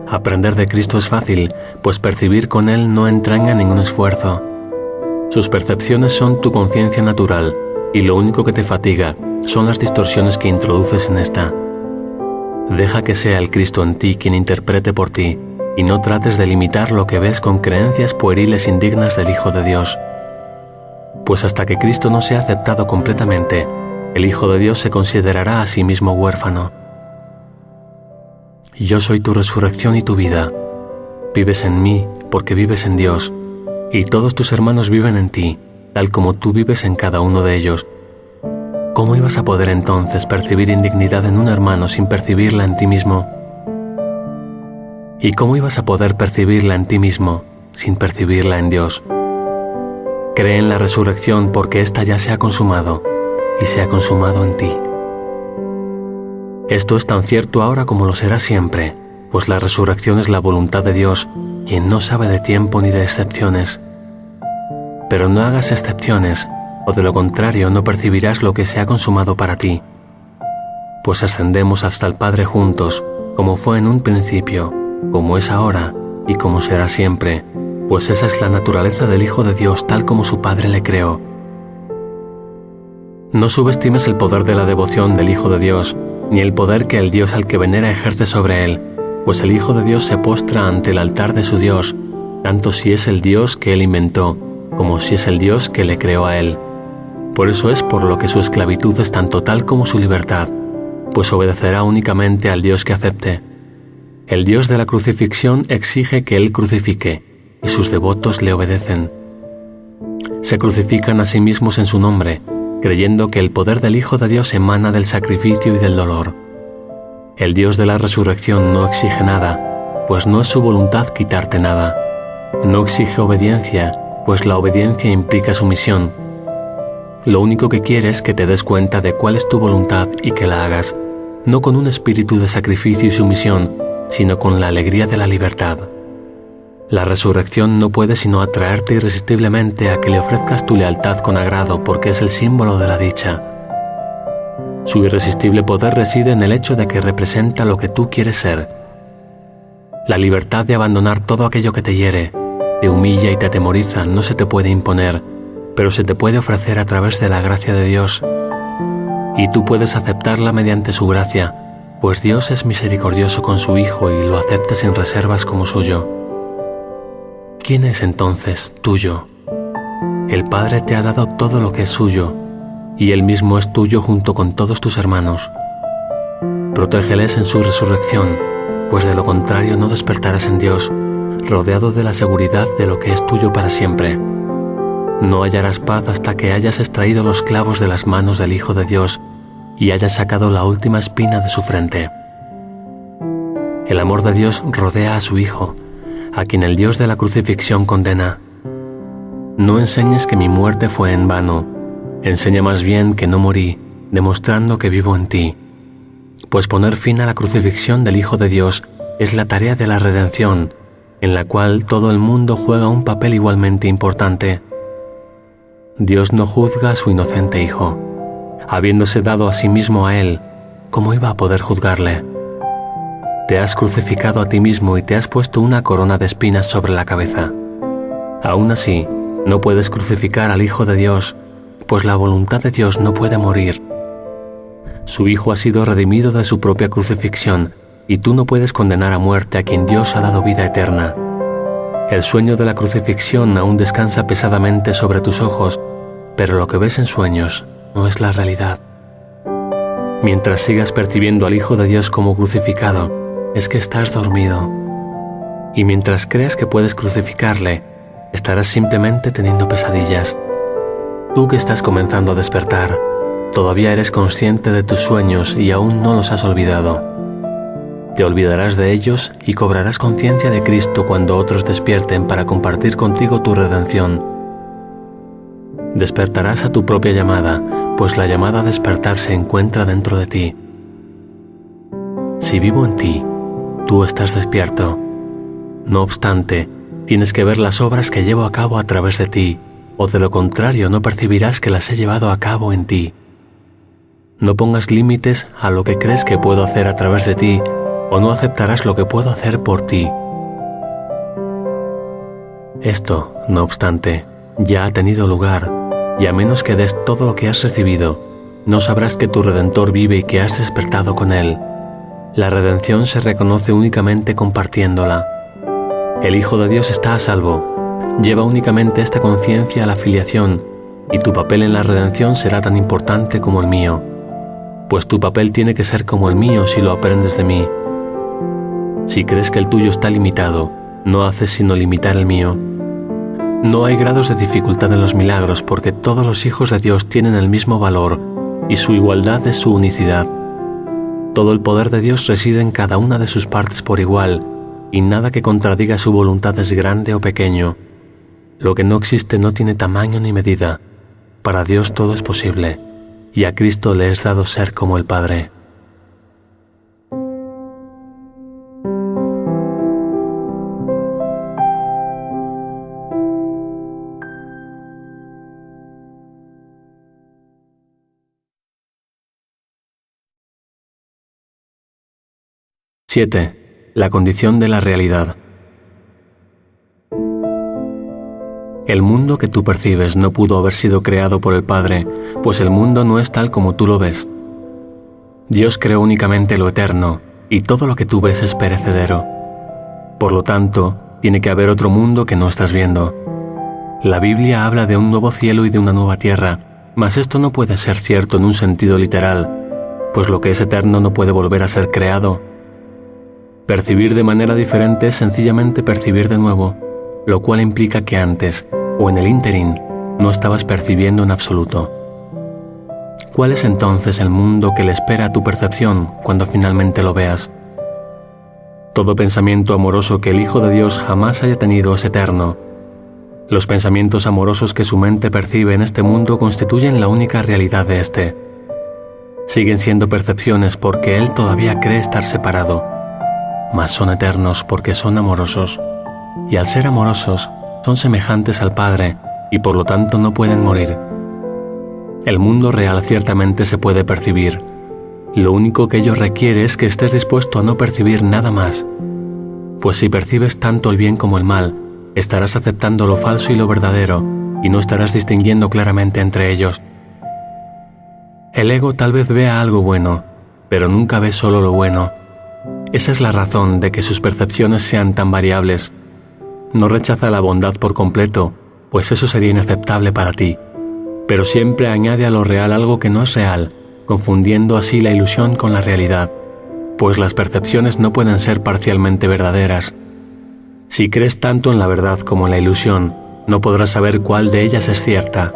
Speaker 1: Aprender de Cristo es fácil, pues percibir con Él no entraña ningún esfuerzo. Sus percepciones son tu conciencia natural y lo único que te fatiga son las distorsiones que introduces en esta. Deja que sea el Cristo en ti quien interprete por ti y no trates de limitar lo que ves con creencias pueriles indignas del Hijo de Dios. Pues hasta que Cristo no sea aceptado completamente, el Hijo de Dios se considerará a sí mismo huérfano. Yo soy tu resurrección y tu vida. Vives en mí porque vives en Dios, y todos tus hermanos viven en ti, tal como tú vives en cada uno de ellos. ¿Cómo ibas a poder entonces percibir indignidad en un hermano sin percibirla en ti mismo? ¿Y cómo ibas a poder percibirla en ti mismo sin percibirla en Dios? Cree en la resurrección porque ésta ya se ha consumado, y se ha consumado en ti. Esto es tan cierto ahora como lo será siempre, pues la resurrección es la voluntad de Dios, quien no sabe de tiempo ni de excepciones. Pero no hagas excepciones, o de lo contrario no percibirás lo que se ha consumado para ti. Pues ascendemos hasta el Padre juntos, como fue en un principio, como es ahora y como será siempre, pues esa es la naturaleza del Hijo de Dios tal como su Padre le creó. No subestimes el poder de la devoción del Hijo de Dios, ni el poder que el Dios al que venera ejerce sobre él, pues el Hijo de Dios se postra ante el altar de su Dios, tanto si es el Dios que él inventó, como si es el Dios que le creó a él. Por eso es por lo que su esclavitud es tan total como su libertad, pues obedecerá únicamente al Dios que acepte. El Dios de la crucifixión exige que él crucifique, y sus devotos le obedecen. Se crucifican a sí mismos en su nombre, creyendo que el poder del Hijo de Dios emana del sacrificio y del dolor. El Dios de la resurrección no exige nada, pues no es su voluntad quitarte nada. No exige obediencia, pues la obediencia implica sumisión. Lo único que quiere es que te des cuenta de cuál es tu voluntad y que la hagas, no con un espíritu de sacrificio y sumisión, sino con la alegría de la libertad. La resurrección no puede sino atraerte irresistiblemente a que le ofrezcas tu lealtad con agrado porque es el símbolo de la dicha. Su irresistible poder reside en el hecho de que representa lo que tú quieres ser. La libertad de abandonar todo aquello que te hiere, te humilla y te atemoriza no se te puede imponer, pero se te puede ofrecer a través de la gracia de Dios. Y tú puedes aceptarla mediante su gracia, pues Dios es misericordioso con su Hijo y lo acepta sin reservas como suyo. ¿Quién es entonces tuyo? El Padre te ha dado todo lo que es suyo, y Él mismo es tuyo junto con todos tus hermanos. Protégeles en su resurrección, pues de lo contrario no despertarás en Dios, rodeado de la seguridad de lo que es tuyo para siempre. No hallarás paz hasta que hayas extraído los clavos de las manos del Hijo de Dios y hayas sacado la última espina de su frente. El amor de Dios rodea a su Hijo, a quien el Dios de la crucifixión condena. No enseñes que mi muerte fue en vano, enseña más bien que no morí, demostrando que vivo en ti. Pues poner fin a la crucifixión del Hijo de Dios es la tarea de la redención, en la cual todo el mundo juega un papel igualmente importante. Dios no juzga a su inocente Hijo. Habiéndose dado a sí mismo a Él, ¿cómo iba a poder juzgarle? Te has crucificado a ti mismo y te has puesto una corona de espinas sobre la cabeza. Aún así, no puedes crucificar al Hijo de Dios, pues la voluntad de Dios no puede morir. Su Hijo ha sido redimido de su propia crucifixión, y tú no puedes condenar a muerte a quien Dios ha dado vida eterna. El sueño de la crucifixión aún descansa pesadamente sobre tus ojos, pero lo que ves en sueños no es la realidad. Mientras sigas percibiendo al Hijo de Dios como crucificado, es que estás dormido. Y mientras creas que puedes crucificarle, estarás simplemente teniendo pesadillas. Tú que estás comenzando a despertar, todavía eres consciente de tus sueños y aún no los has olvidado. Te olvidarás de ellos y cobrarás conciencia de Cristo cuando otros despierten para compartir contigo tu redención. Despertarás a tu propia llamada, pues la llamada a despertar se encuentra dentro de ti. Si vivo en ti, tú estás despierto. No obstante, tienes que ver las obras que llevo a cabo a través de ti, o de lo contrario no percibirás que las he llevado a cabo en ti. No pongas límites a lo que crees que puedo hacer a través de ti, o no aceptarás lo que puedo hacer por ti. Esto, no obstante, ya ha tenido lugar, y a menos que des todo lo que has recibido, no sabrás que tu Redentor vive y que has despertado con Él. La redención se reconoce únicamente compartiéndola. El Hijo de Dios está a salvo. Lleva únicamente esta conciencia a la filiación, y tu papel en la redención será tan importante como el mío, pues tu papel tiene que ser como el mío si lo aprendes de mí. Si crees que el tuyo está limitado, no haces sino limitar el mío. No hay grados de dificultad en los milagros porque todos los hijos de Dios tienen el mismo valor y su igualdad es su unicidad. Todo el poder de Dios reside en cada una de sus partes por igual y nada que contradiga su voluntad es grande o pequeño. Lo que no existe no tiene tamaño ni medida. Para Dios todo es posible y a Cristo le es dado ser como el Padre. (7) La condición de la realidad. El mundo que tú percibes no pudo haber sido creado por el Padre, pues el mundo no es tal como tú lo ves. Dios creó únicamente lo eterno, y todo lo que tú ves es perecedero. Por lo tanto, tiene que haber otro mundo que no estás viendo. La Biblia habla de un nuevo cielo y de una nueva tierra, mas esto no puede ser cierto en un sentido literal, pues lo que es eterno no puede volver a ser creado. Percibir de manera diferente es sencillamente percibir de nuevo, lo cual implica que antes, o en el ínterin, no estabas percibiendo en absoluto. ¿Cuál es entonces el mundo que le espera a tu percepción cuando finalmente lo veas? Todo pensamiento amoroso que el Hijo de Dios jamás haya tenido es eterno. Los pensamientos amorosos que su mente percibe en este mundo constituyen la única realidad de éste. Siguen siendo percepciones porque él todavía cree estar separado, mas son eternos porque son amorosos, y al ser amorosos son semejantes al Padre y por lo tanto no pueden morir. El mundo real ciertamente se puede percibir. Lo único que ello requiere es que estés dispuesto a no percibir nada más, pues si percibes tanto el bien como el mal, estarás aceptando lo falso y lo verdadero y no estarás distinguiendo claramente entre ellos. El ego tal vez vea algo bueno, pero nunca ve solo lo bueno. Esa es la razón de que sus percepciones sean tan variables. No rechaza la bondad por completo, pues eso sería inaceptable para ti, pero siempre añade a lo real algo que no es real, confundiendo así la ilusión con la realidad, pues las percepciones no pueden ser parcialmente verdaderas. Si crees tanto en la verdad como en la ilusión, no podrás saber cuál de ellas es cierta.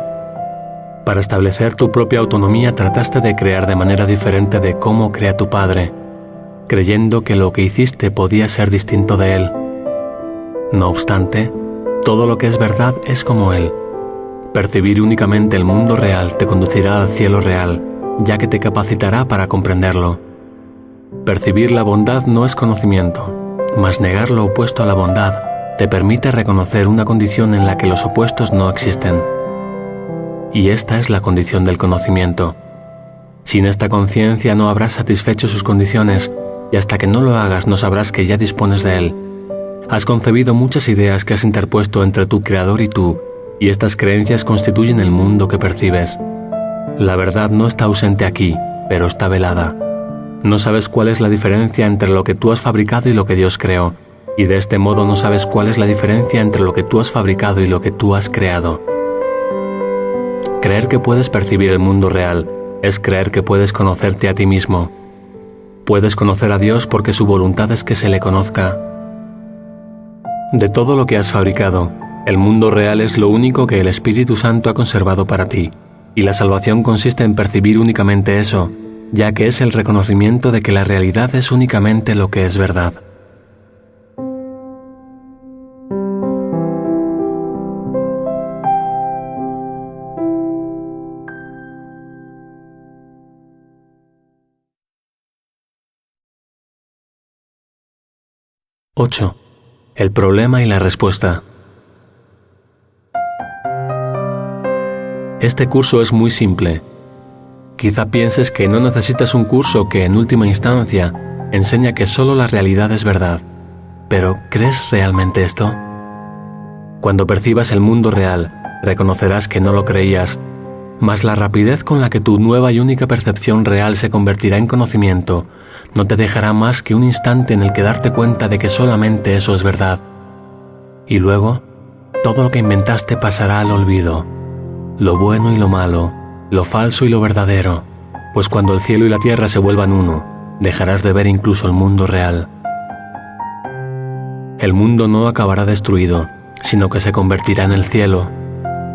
Speaker 1: Para establecer tu propia autonomía trataste de crear de manera diferente de cómo crea tu Padre, creyendo que lo que hiciste podía ser distinto de Él. No obstante, todo lo que es verdad es como Él. Percibir únicamente el mundo real te conducirá al cielo real, ya que te capacitará para comprenderlo. Percibir la bondad no es conocimiento, mas negar lo opuesto a la bondad te permite reconocer una condición en la que los opuestos no existen. Y esta es la condición del conocimiento. Sin esta conciencia no habrás satisfecho sus condiciones, y hasta que no lo hagas no sabrás que ya dispones de él. Has concebido muchas ideas que has interpuesto entre tu Creador y tú, y estas creencias constituyen el mundo que percibes. La verdad no está ausente aquí, pero está velada. No sabes cuál es la diferencia entre lo que tú has fabricado y lo que Dios creó, y de este modo no sabes cuál es la diferencia entre lo que tú has fabricado y lo que tú has creado. Creer que puedes percibir el mundo real es creer que puedes conocerte a ti mismo. Puedes conocer a Dios porque su voluntad es que se le conozca. De todo lo que has fabricado, el mundo real es lo único que el Espíritu Santo ha conservado para ti, y la salvación consiste en percibir únicamente eso, ya que es el reconocimiento de que la realidad es únicamente lo que es verdad. (8) El problema y la respuesta. Este curso es muy simple. Quizá pienses que no necesitas un curso que, en última instancia, enseña que solo la realidad es verdad. Pero, ¿crees realmente esto? Cuando percibas el mundo real, reconocerás que no lo creías, mas la rapidez con la que tu nueva y única percepción real se convertirá en conocimiento no te dejará más que un instante en el que darte cuenta de que solamente eso es verdad. Y luego, todo lo que inventaste pasará al olvido, lo bueno y lo malo, lo falso y lo verdadero, pues cuando el cielo y la tierra se vuelvan uno, dejarás de ver incluso el mundo real. El mundo no acabará destruido, sino que se convertirá en el cielo.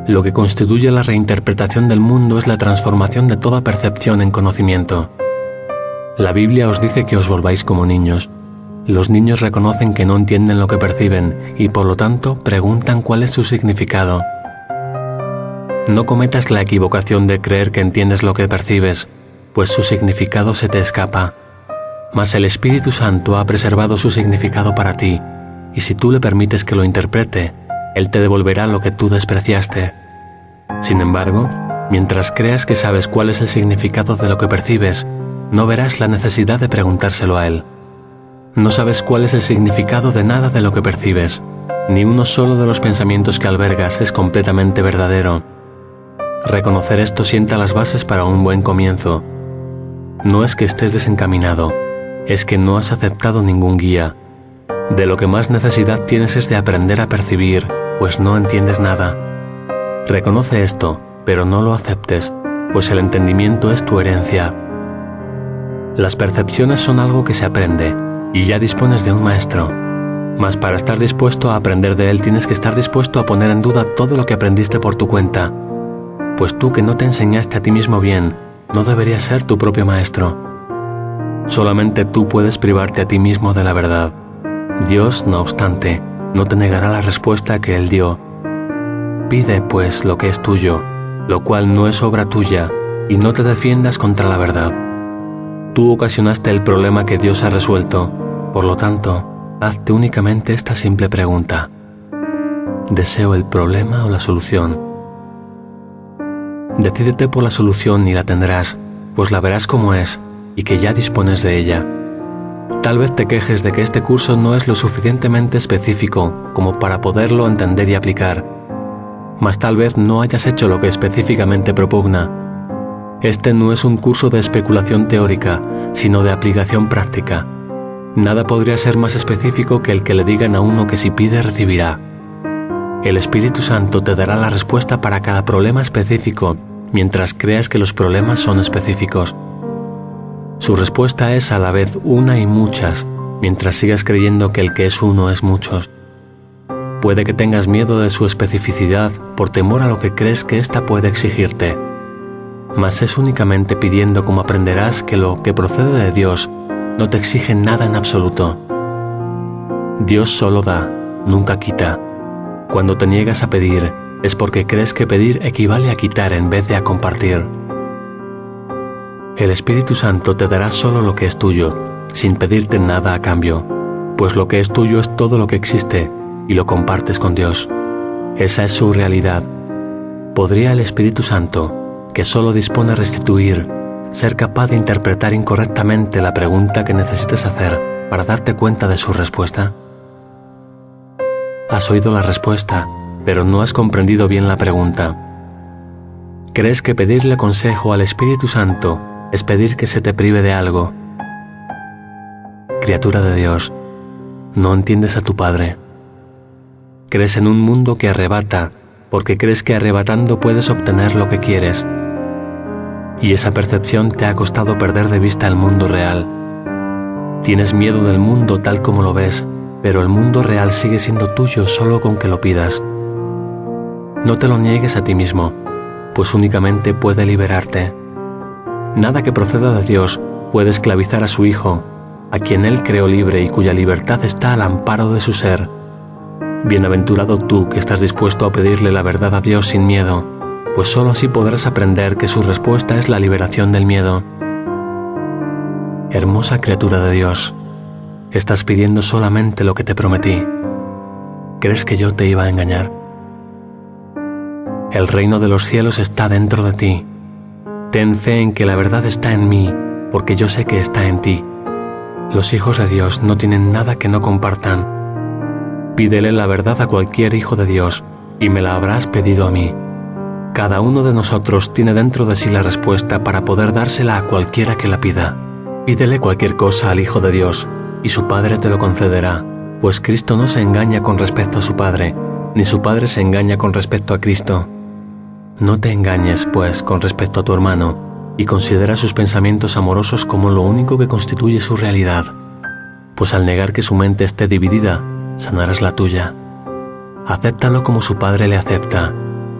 Speaker 1: Lo que constituye la reinterpretación del mundo es la transformación de toda percepción en conocimiento. La Biblia os dice que os volváis como niños. Los niños reconocen que no entienden lo que perciben y por lo tanto preguntan cuál es su significado. No cometas la equivocación de creer que entiendes lo que percibes, pues su significado se te escapa. Mas el Espíritu Santo ha preservado su significado para ti, y si tú le permites que lo interprete, Él te devolverá lo que tú despreciaste. Sin embargo, mientras creas que sabes cuál es el significado de lo que percibes, no verás la necesidad de preguntárselo a Él. No sabes cuál es el significado de nada de lo que percibes. Ni uno solo de los pensamientos que albergas es completamente verdadero. Reconocer esto sienta las bases para un buen comienzo. No es que estés desencaminado, es que no has aceptado ningún guía. De lo que más necesidad tienes es de aprender a percibir, pues no entiendes nada. Reconoce esto, pero no lo aceptes, pues el entendimiento es tu herencia. Las percepciones son algo que se aprende, y ya dispones de un maestro. Mas para estar dispuesto a aprender de él tienes que estar dispuesto a poner en duda todo lo que aprendiste por tu cuenta, pues tú que no te enseñaste a ti mismo bien, no deberías ser tu propio maestro. Solamente tú puedes privarte a ti mismo de la verdad. Dios, no obstante, no te negará la respuesta que Él dio. Pide, pues, lo que es tuyo, lo cual no es obra tuya, y no te defiendas contra la verdad. Tú ocasionaste el problema que Dios ha resuelto, por lo tanto, hazte únicamente esta simple pregunta: ¿deseo el problema o la solución? Decídete por la solución y la tendrás, pues la verás como es, y que ya dispones de ella. Tal vez te quejes de que este curso no es lo suficientemente específico como para poderlo entender y aplicar, mas tal vez no hayas hecho lo que específicamente propugna. Este no es un curso de especulación teórica, sino de aplicación práctica. Nada podría ser más específico que el que le digan a uno que si pide recibirá. El Espíritu Santo te dará la respuesta para cada problema específico, mientras creas que los problemas son específicos. Su respuesta es a la vez una y muchas, mientras sigas creyendo que el que es uno es muchos. Puede que tengas miedo de su especificidad por temor a lo que crees que ésta puede exigirte. Mas es únicamente pidiendo como aprenderás que lo que procede de Dios no te exige nada en absoluto. Dios solo da, nunca quita. Cuando te niegas a pedir, es porque crees que pedir equivale a quitar en vez de a compartir. El Espíritu Santo te dará solo lo que es tuyo, sin pedirte nada a cambio, pues lo que es tuyo es todo lo que existe y lo compartes con Dios. Esa es su realidad. ¿Podría el Espíritu Santo, que solo dispone a restituir, ser capaz de interpretar incorrectamente la pregunta que necesites hacer para darte cuenta de su respuesta? Has oído la respuesta, pero no has comprendido bien la pregunta. ¿Crees que pedirle consejo al Espíritu Santo es pedir que se te prive de algo. Criatura de Dios, no entiendes a tu Padre. Crees en un mundo que arrebata, porque crees que arrebatando puedes obtener lo que quieres. Y esa percepción te ha costado perder de vista el mundo real. Tienes miedo del mundo tal como lo ves, pero el mundo real sigue siendo tuyo solo con que lo pidas. No te lo niegues a ti mismo, pues únicamente puede liberarte. Nada que proceda de Dios puede esclavizar a su Hijo, a quien Él creó libre y cuya libertad está al amparo de su ser. Bienaventurado tú que estás dispuesto a pedirle la verdad a Dios sin miedo, pues sólo así podrás aprender que su respuesta es la liberación del miedo. Hermosa criatura de Dios, estás pidiendo solamente lo que te prometí. ¿Crees que yo te iba a engañar? El reino de los cielos está dentro de ti. Ten fe en que la verdad está en mí, porque yo sé que está en ti. Los hijos de Dios no tienen nada que no compartan. Pídele la verdad a cualquier hijo de Dios, y me la habrás pedido a mí. Cada uno de nosotros tiene dentro de sí la respuesta para poder dársela a cualquiera que la pida. Pídele cualquier cosa al Hijo de Dios, y su Padre te lo concederá, pues Cristo no se engaña con respecto a su Padre, ni su Padre se engaña con respecto a Cristo. No te engañes, pues, con respecto a tu hermano, y considera sus pensamientos amorosos como lo único que constituye su realidad, pues al negar que su mente esté dividida, sanarás la tuya. Acéptalo como su Padre le acepta,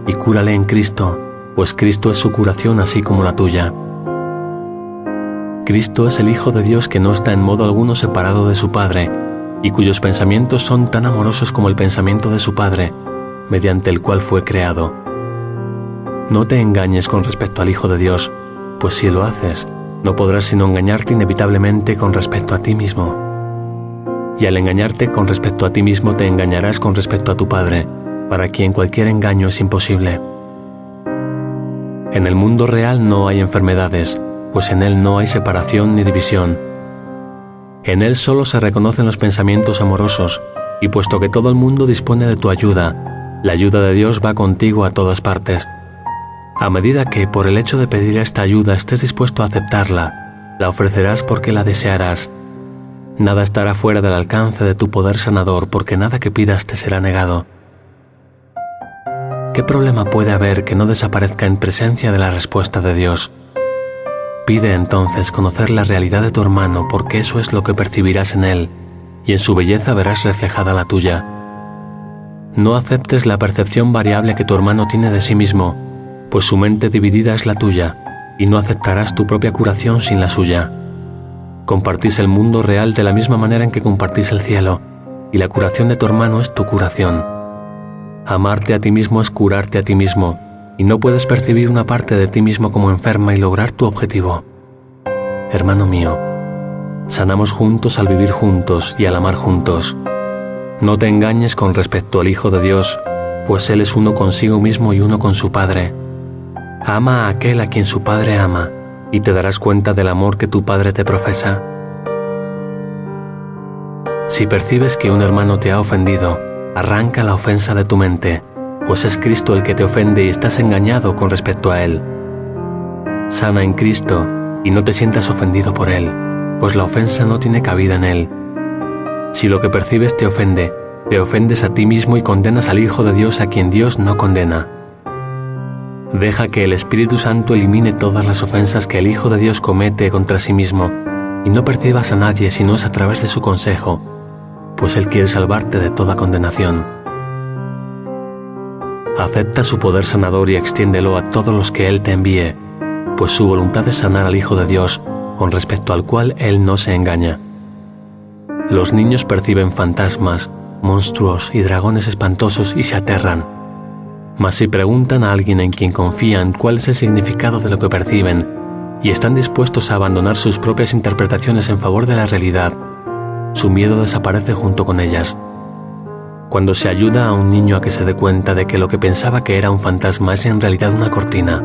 Speaker 1: y cúrale en Cristo, pues Cristo es su curación así como la tuya. Cristo es el Hijo de Dios que no está en modo alguno separado de su Padre, y cuyos pensamientos son tan amorosos como el pensamiento de su Padre, mediante el cual fue creado. No te engañes con respecto al Hijo de Dios, pues si lo haces, no podrás sino engañarte inevitablemente con respecto a ti mismo. Y al engañarte con respecto a ti mismo te engañarás con respecto a tu Padre, para quien cualquier engaño es imposible. En el mundo real no hay enfermedades, pues en él no hay separación ni división. En él solo se reconocen los pensamientos amorosos, y puesto que todo el mundo dispone de tu ayuda, la ayuda de Dios va contigo a todas partes. A medida que, por el hecho de pedir esta ayuda, estés dispuesto a aceptarla, la ofrecerás porque la desearás. Nada estará fuera del alcance de tu poder sanador, porque nada que pidas te será negado. ¿Qué problema puede haber que no desaparezca en presencia de la respuesta de Dios? Pide entonces conocer la realidad de tu hermano, porque eso es lo que percibirás en él, y en su belleza verás reflejada la tuya. No aceptes la percepción variable que tu hermano tiene de sí mismo, pues su mente dividida es la tuya, y no aceptarás tu propia curación sin la suya. Compartís el mundo real de la misma manera en que compartís el cielo, y la curación de tu hermano es tu curación. Amarte a ti mismo es curarte a ti mismo, y no puedes percibir una parte de ti mismo como enferma y lograr tu objetivo. Hermano mío, sanamos juntos al vivir juntos y al amar juntos. No te engañes con respecto al Hijo de Dios, pues Él es uno consigo mismo y uno con su Padre. Ama a aquel a quien su Padre ama, y te darás cuenta del amor que tu Padre te profesa. Si percibes que un hermano te ha ofendido, arranca la ofensa de tu mente, pues es Cristo el que te ofende y estás engañado con respecto a Él. Sana en Cristo y no te sientas ofendido por Él, pues la ofensa no tiene cabida en Él. Si lo que percibes te ofendes a ti mismo y condenas al Hijo de Dios a quien Dios no condena. Deja que el Espíritu Santo elimine todas las ofensas que el Hijo de Dios comete contra sí mismo, y no percibas a nadie si no es a través de su consejo, pues Él quiere salvarte de toda condenación. Acepta su poder sanador y extiéndelo a todos los que Él te envíe, pues su voluntad es sanar al Hijo de Dios, con respecto al cual Él no se engaña. Los niños perciben fantasmas, monstruos y dragones espantosos y se aterran. Mas si preguntan a alguien en quien confían cuál es el significado de lo que perciben y están dispuestos a abandonar sus propias interpretaciones en favor de la realidad, su miedo desaparece junto con ellas. Cuando se ayuda a un niño a que se dé cuenta de que lo que pensaba que era un fantasma es en realidad una cortina,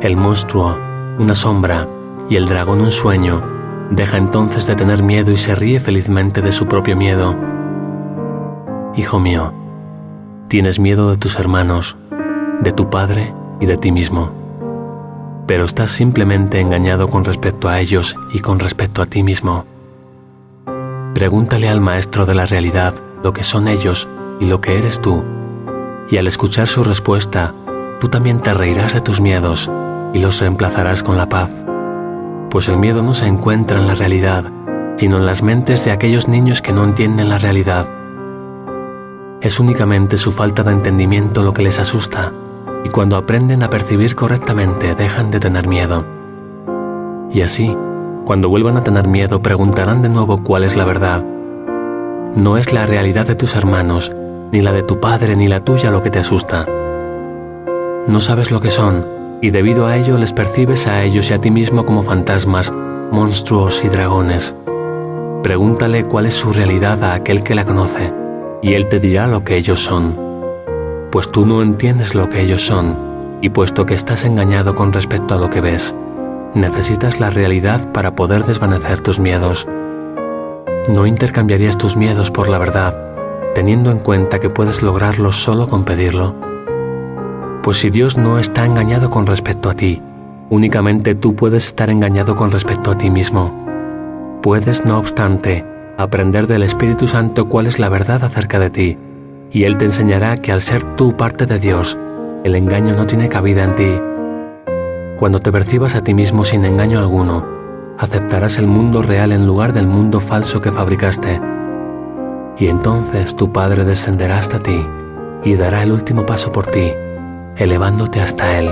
Speaker 1: el monstruo, una sombra y el dragón un sueño, deja entonces de tener miedo y se ríe felizmente de su propio miedo. Hijo mío, tienes miedo de tus hermanos, de tu padre y de ti mismo. pero estás simplemente engañado con respecto a ellos y con respecto a ti mismo. Pregúntale al Maestro de la realidad lo que son ellos y lo que eres tú, y al escuchar su respuesta, tú también te reirás de tus miedos y los reemplazarás con la paz, pues el miedo no se encuentra en la realidad, sino en las mentes de aquellos niños que no entienden la realidad. Es únicamente su falta de entendimiento lo que les asusta, y cuando aprenden a percibir correctamente dejan de tener miedo. Y así, cuando vuelvan a tener miedo, preguntarán de nuevo cuál es la verdad. No es la realidad de tus hermanos, ni la de tu padre ni la tuya lo que te asusta. No sabes lo que son, y debido a ello les percibes a ellos y a ti mismo como fantasmas, monstruos y dragones. Pregúntale cuál es su realidad a aquel que la conoce, y él te dirá lo que ellos son. Pues tú no entiendes lo que ellos son, y puesto que estás engañado con respecto a lo que ves, necesitas la realidad para poder desvanecer tus miedos. No intercambiarías tus miedos por la verdad, teniendo en cuenta que puedes lograrlo solo con pedirlo. Pues si Dios no está engañado con respecto a ti, únicamente tú puedes estar engañado con respecto a ti mismo. Puedes, no obstante, aprender del Espíritu Santo cuál es la verdad acerca de ti, y Él te enseñará que al ser tú parte de Dios, el engaño no tiene cabida en ti. Cuando te percibas a ti mismo sin engaño alguno, aceptarás el mundo real en lugar del mundo falso que fabricaste. Y entonces tu Padre descenderá hasta ti y dará el último paso por ti, elevándote hasta Él.